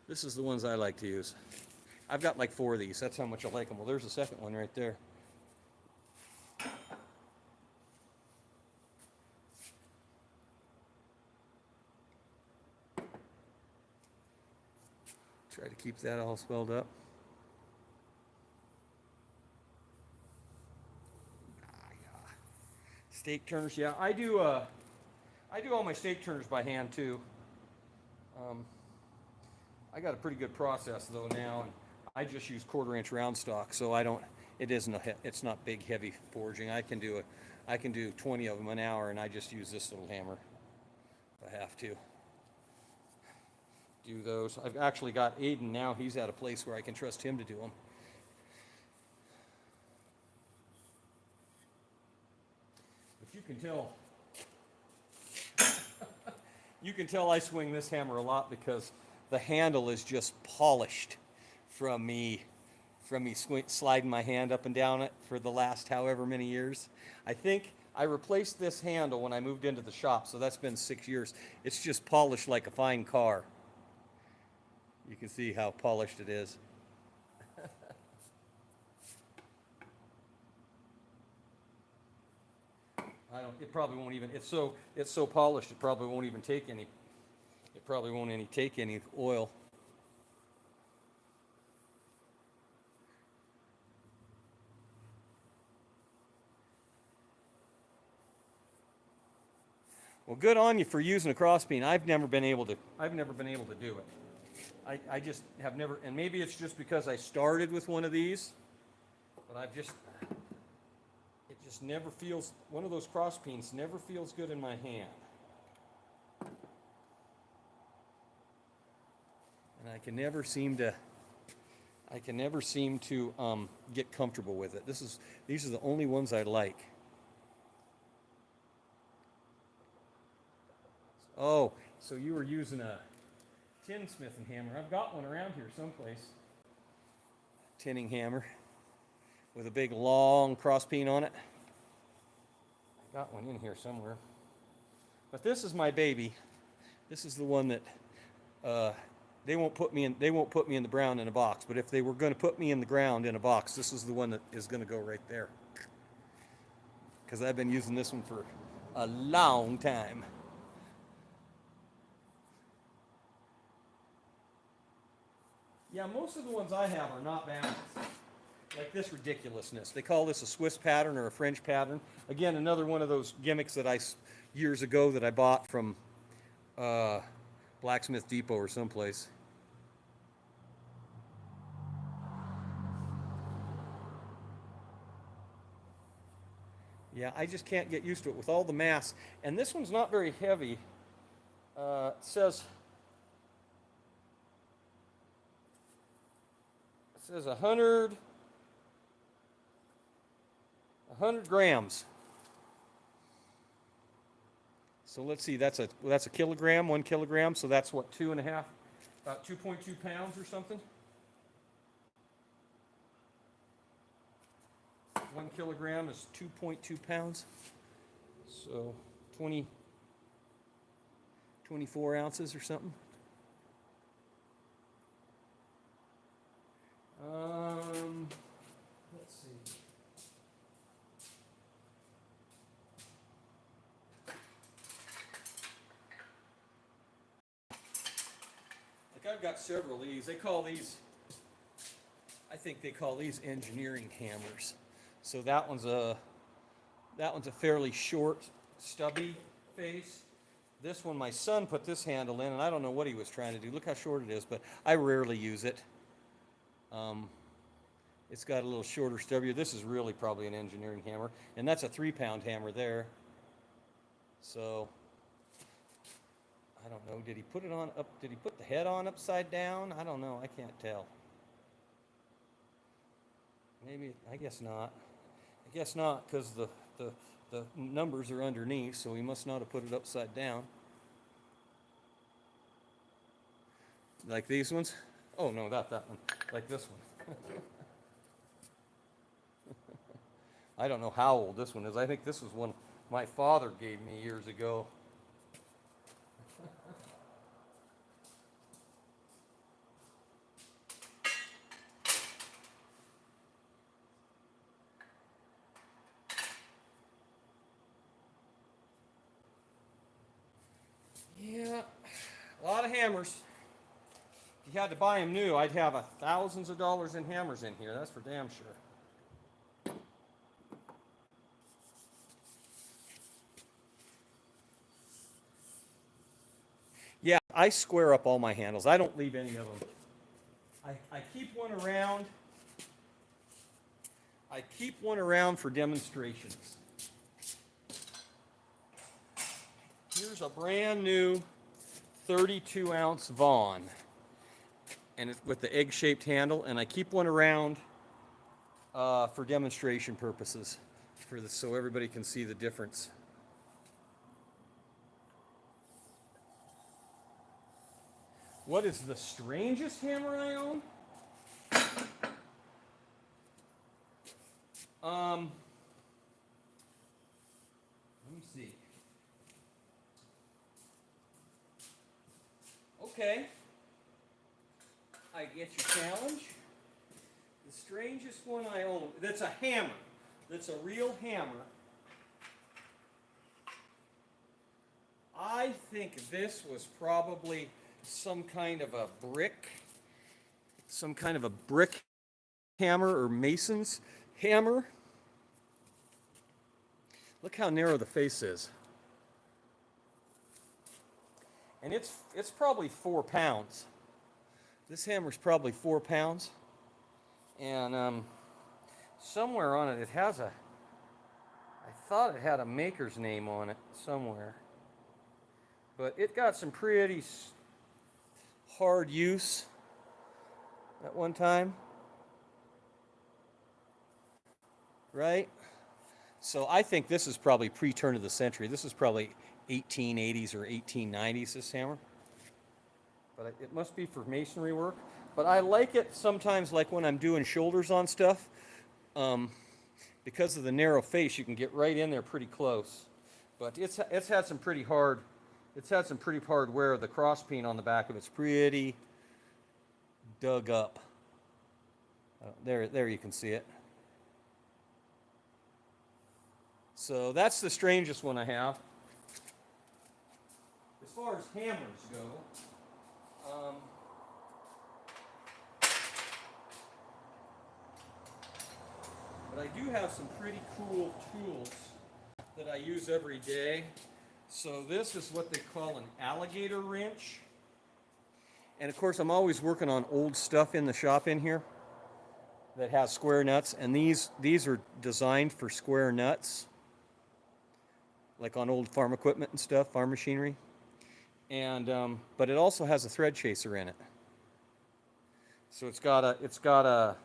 This is the ones I like to use. I've got like 4 of these. That's how much I like them. Well, there's the second one right there. Try to keep that all swelled up. Stake turners, yeah, I do all my stake turners by hand too. I got a pretty good process though now, and I just use 1/4 inch round stock, so it's not big heavy forging. I can do 20 of them an hour, and I just use this little hammer if I have to do those. I've actually got Aiden now. He's at a place where I can trust him to do them. But you can tell I swing this hammer a lot because the handle is just polished from me sliding my hand up and down it for the last however many years. I think I replaced this handle when I moved into the shop, so that's been 6 years. It's just polished like a fine car. You can see how polished it is. It probably won't even, it's so polished it probably won't even take any, take any oil. Well, good on you for using a crossbeam. I've never been able to do it. I just have never, and maybe it's just because I started with one of these, but it just never feels, one of those crossbeams never feels good in my hand. And I can never seem to get comfortable with it. These are the only ones I like. Oh, so you were using a tinsmithing hammer. I've got one around here someplace. Tinning hammer with a big long crossbeam on it. I got one in here somewhere. But this is my baby. This is the one that they won't put me in the ground in a box, but if they were going to put me in the ground in a box, this is the one that is going to go right there. Because I've been using this one for a long time. Yeah, most of the ones I have are not balanced. Like this ridiculousness. They call this a Swiss pattern or a French pattern. Again, another one of those gimmicks that years ago that I bought from Blacksmith Depot or someplace. Yeah, I just can't get used to it with all the mass. And this one's not very heavy. It says 100 grams. So let's see, that's a kilogram, 1 kilogram. So that's what, 2.5, about 2.2 pounds or something. 1 kilogram is 2.2 pounds. So 24 ounces or something. Let's see. Like I've got several of these. They call these, I think they call these engineering hammers. So that one's a fairly short, stubby face. This one, my son put this handle in, and I don't know what he was trying to do. Look how short it is, but I rarely use it. It's got a little shorter stubbier. This is really probably an engineering hammer, and that's a 3-pound hammer there. So I don't know. Did he put it on up? Did he put the head on upside down? I don't know. I can't tell. Maybe. I guess not. I guess not, because the numbers are underneath, so he must not have put it upside down. Like these ones? Oh no, not that one. Like this one. I don't know how old this one is. I think this was one my father gave me years ago. Yeah, a lot of hammers. If you had to buy them new, I'd have thousands of dollars in hammers in here. That's for damn sure. Yeah, I square up all my handles. I don't leave any of them. I keep one around. I keep one around for demonstrations. Here's a brand new 32-ounce Vaughn, and it's with the egg-shaped handle, and I keep one around for demonstration purposes, so everybody can see the difference. What is the strangest hammer I own? Let me see. Okay. I get your challenge. The strangest one I own, that's a hammer. That's a real hammer. I think this was probably some kind of a brick hammer or mason's hammer. Look how narrow the face is. And it's probably 4 pounds. This hammer's probably 4 pounds. And somewhere on it, I thought it had a maker's name on it somewhere. But it got some pretty hard use at one time. Right? So I think this is probably pre-turn of the century. This is probably 1880s or 1890s, this hammer. But it must be for masonry work. But I like it sometimes, like when I'm doing shoulders on stuff. Because of the narrow face, you can get right in there pretty close. But it's had some pretty hard wear. The cross peen on the back of it's pretty dug up. There you can see it. So that's the strangest one I have. As far as hammers go, but I do have some pretty cool tools that I use every day. So this is what they call an alligator wrench. And of course, I'm always working on old stuff in the shop in here that has square nuts. And these are designed for square nuts, like on old farm equipment and stuff, farm machinery. And but it also has a thread chaser in it. So it's got a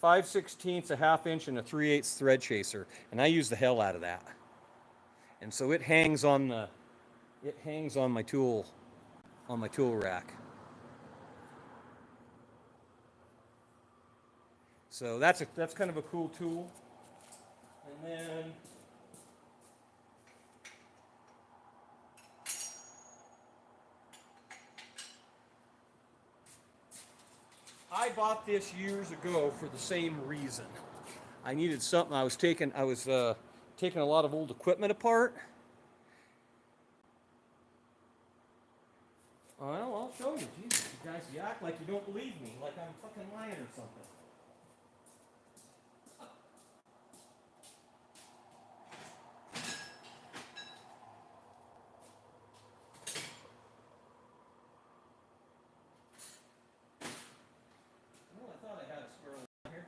5/16, a ½ inch, and a 3/8 thread chaser, and I use the hell out of that. And so it hangs on it hangs on my tool rack. So that's kind of a cool tool. And then I bought this years ago for the same reason. I needed something. I was taking a lot of old equipment apart. Well, I'll show you. Jesus, you guys, you act like you don't believe me, like I'm fucking lying or something. Well, I thought I had a squirrel in here.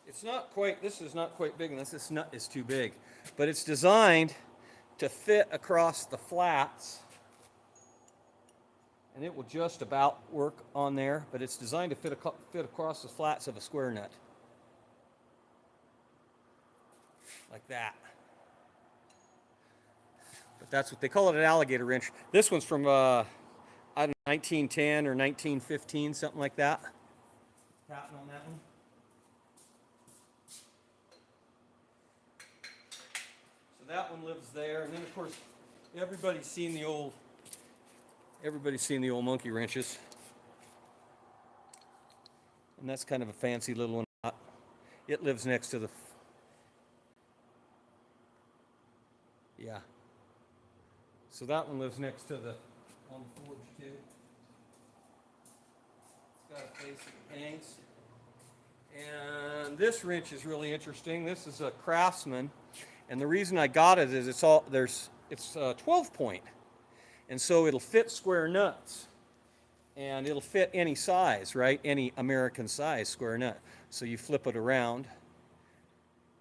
It's not quite, this is not quite big unless this nut is too big. But it's designed to fit across the flats. And it will just about work on there, but it's designed to fit across the flats of a square nut. Like that. But that's what they call it, an alligator wrench. This one's from, I don't know, 1910 or 1915, something like that. Patent on that one. So that one lives there, and then of course, everybody's seen the old monkey wrenches. And that's kind of a fancy little one. It lives next to the, yeah. So that one lives next to the, on the forge too. It's got a face that hangs. And this wrench is really interesting. This is a Craftsman. And the reason I got it is it's 12 point. And so it'll fit square nuts. And it'll fit any size, right? Any American size square nut. So you flip it around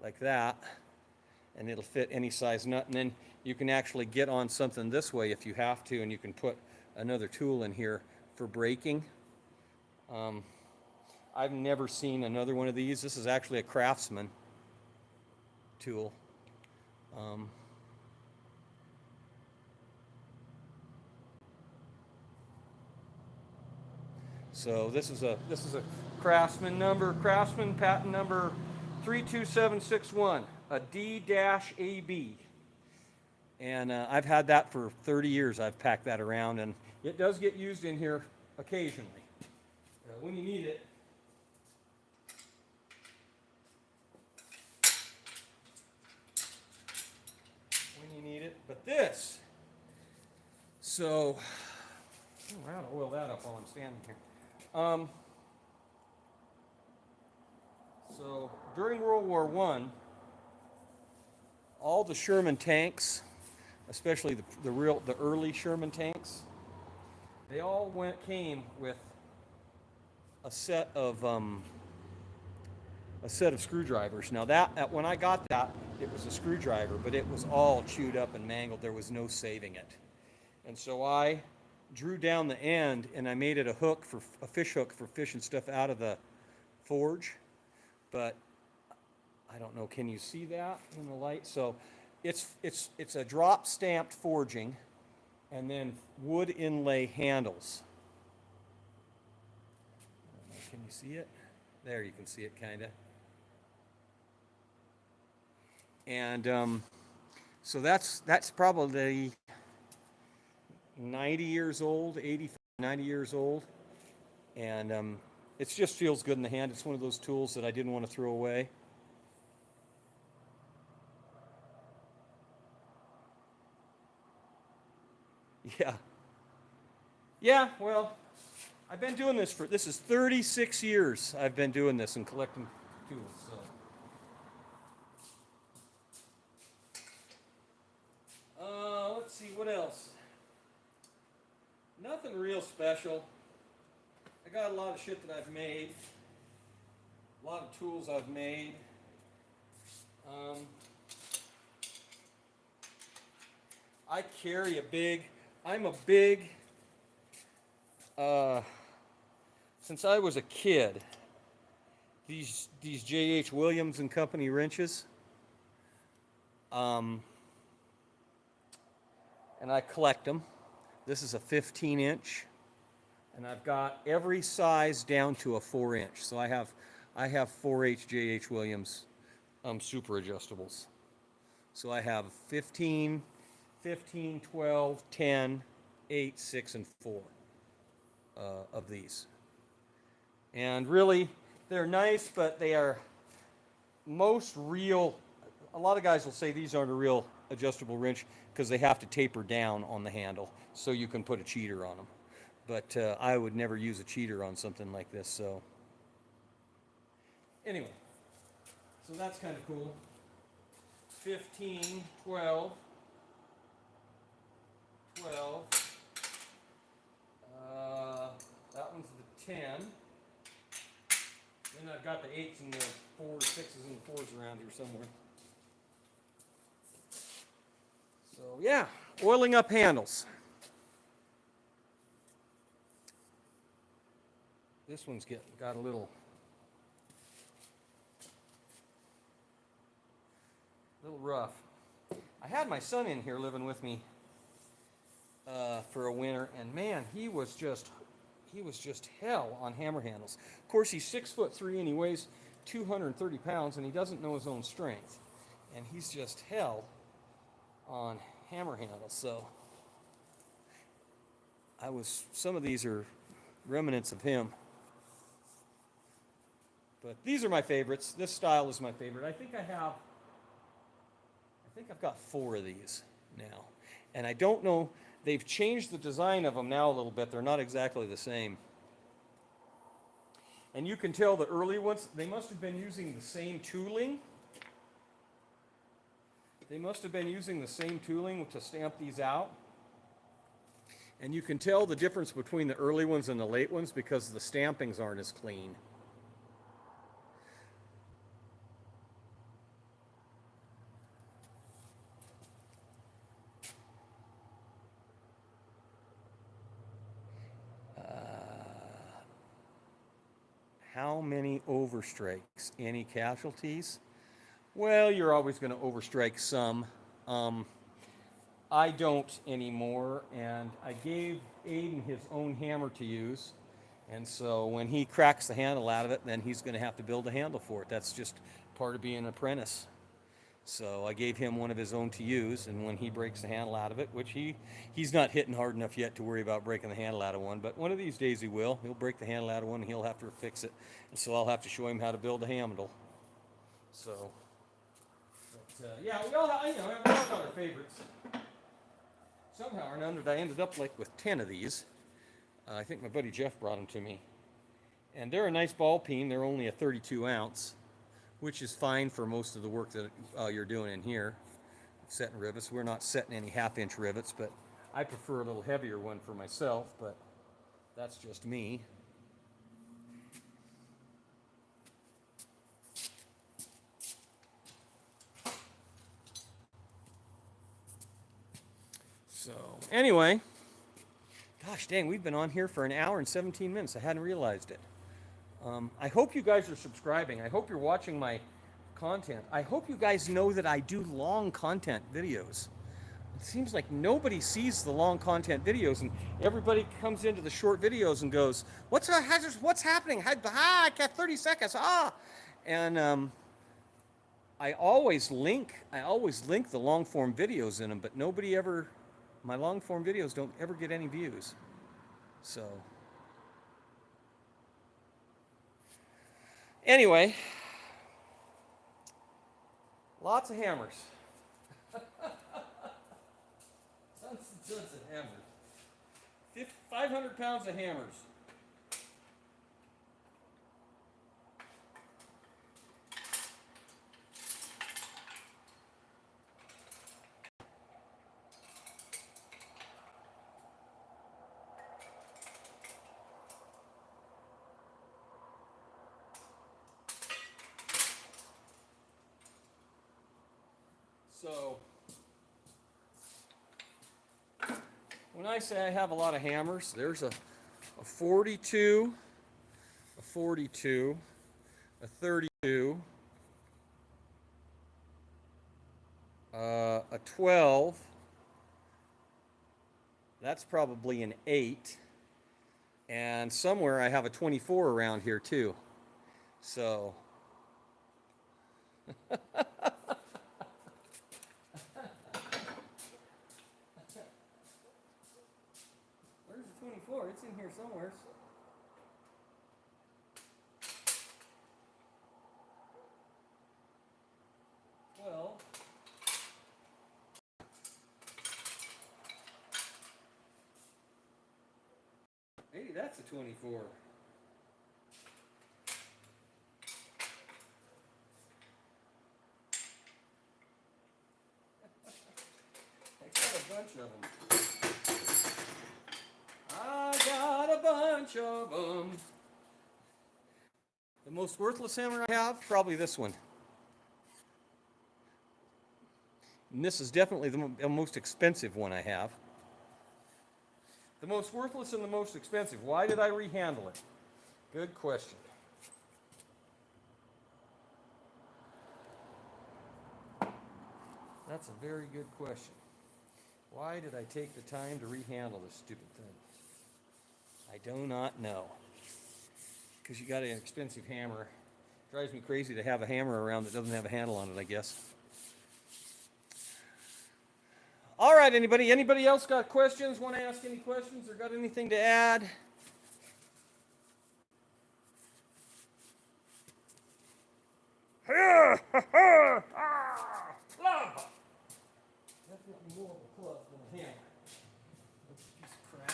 like that, and it'll fit any size nut. And then you can actually get on something this way if you have to, and you can put another tool in here for braking. I've never seen another one of these. This is actually a Craftsman tool. So this is a Craftsman patent number 32761, a D-AB. And I've had that for 30 years. I've packed that around, and it does get used in here occasionally. When you need it. But this, so, I gotta oil that up while I'm standing here. So during World War I, all the Sherman tanks, especially the early Sherman tanks, they all came with a set of screwdrivers. Now when I got that, it was a screwdriver, but it was all chewed up and mangled. There was no saving it. And so I drew down the end and I made it a fish hook for fishing stuff out of the forge. But I don't know, can you see that in the light? So it's a drop stamped forging and then wood inlay handles. Can you see it? There, you can see it kind of. And so that's probably 90 years old, 85, 90 years old. And it just feels good in the hand. It's one of those tools that I didn't want to throw away. Yeah. Yeah, well, I've been doing this this is 36 years I've been doing this and collecting tools, so. Let's see, what else? Nothing real special. I got a lot of shit that I've made. A lot of tools I've made. I carry I'm a big since I was a kid, these J.H. Williams and Company wrenches, and I collect them. This is a 15-inch, and I've got every size down to a 4-inch. So I have 4H J.H. Williams super adjustables. So I have 15, 12, 10, 8, 6, and 4 of these. And really, they're nice, but they are most real. A lot of guys will say these aren't a real adjustable wrench because they have to taper down on the handle so you can put a cheater on them. But I would never use a cheater on something like this. So anyway, so that's kind of cool. 15, 12, 12. That one's the 10. Then I've got the 8s and the 4s, 6s, and the 4s around here somewhere. So yeah, oiling up handles. This one's got a little rough. I had my son in here living with me for a winter, and man, he was just hell on hammer handles. Of course, he's 6'3" and he weighs 230 pounds, and he doesn't know his own strength, and he's just hell on hammer handles. So some of these are remnants of him, but these are my favorites. This style is my favorite. I think I've got 4 of these now, and I don't know, they've changed the design of them now a little bit. They're not exactly the same, and you can tell the early ones, they must have been using the same tooling. They must have been using the same tooling to stamp these out. And you can tell the difference between the early ones and the late ones because the stampings aren't as clean. How many overstrikes? Any casualties? Well, you're always going to overstrike some. I don't anymore, and I gave Aiden his own hammer to use, and so when he cracks the handle out of it, then he's going to have to build a handle for it. That's just part of being an apprentice. So I gave him one of his own to use, and when he breaks the handle out of it, which he's not hitting hard enough yet to worry about breaking the handle out of one, but one of these days he will. He'll break the handle out of one, and he'll have to fix it, and so I'll have to show him how to build a handle. So, but, yeah, we all got our favorites. Somehow or another, I ended up like with 10 of these. I think my buddy Jeff brought them to me, and they're a nice ball peen. They're only a 32 ounce. Which is fine for most of the work that you're doing in here, setting rivets. We're not setting any 1/2-inch rivets, but I prefer a little heavier one for myself, but that's just me. So anyway, gosh dang, we've been on here for an hour and 17 minutes. I hadn't realized it. I hope you guys are subscribing. I hope you're watching my content. I hope you guys know that I do long content videos. It seems like nobody sees the long content videos, and everybody comes into the short videos and goes, what's happening? I got 30 seconds. And I always link the long form videos in them, but my long form videos don't ever get any views. So anyway, lots of hammers. Tons of hammers. 500 pounds of hammers. So, when I say I have a lot of hammers, there's a 42, 42, a 32, a 12. That's probably an 8. And somewhere I have a 24 around here too. So where's the 24? It's in here somewhere. Well, maybe that's a 24. Bunch of them. I got a bunch of them. The most worthless hammer I have, probably this one. And this is definitely the most expensive one I have. The most worthless and the most expensive. Why did I rehandle it? Good question. That's a very good question. Why did I take the time to rehandle this stupid thing? I do not know. Because you got an expensive hammer. It drives me crazy to have a hammer around that doesn't have a handle on it, I guess. All right, anybody else got questions? Want to ask any questions or got anything to add? Definitely more of a club than a hammer. That's a piece of crap.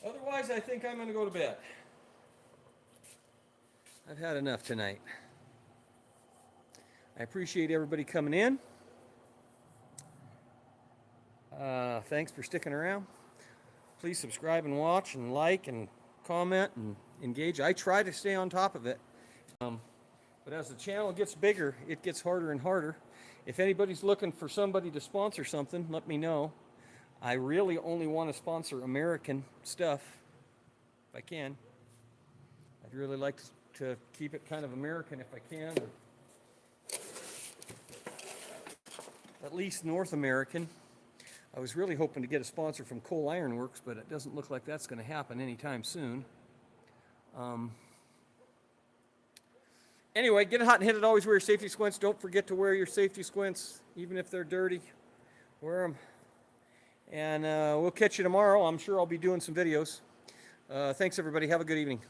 Otherwise, I think I'm going to go to bed. I've had enough tonight. I appreciate everybody coming in. Thanks for sticking around. Please subscribe and watch and like and comment and engage. I try to stay on top of it. But as the channel gets bigger, it gets harder and harder. If anybody's looking for somebody to sponsor something, let me know. I really only want to sponsor American stuff, if I can. I'd really like to keep it kind of American if I can. Or at least North American. I was really hoping to get a sponsor from Coal Iron Works, but it doesn't look like that's going to happen anytime soon. Anyway, get hot and hit it. Always wear your safety squints. Don't forget to wear your safety squints, even if they're dirty. Wear them. And we'll catch you tomorrow. I'm sure I'll be doing some videos. Thanks, everybody. Have a good evening.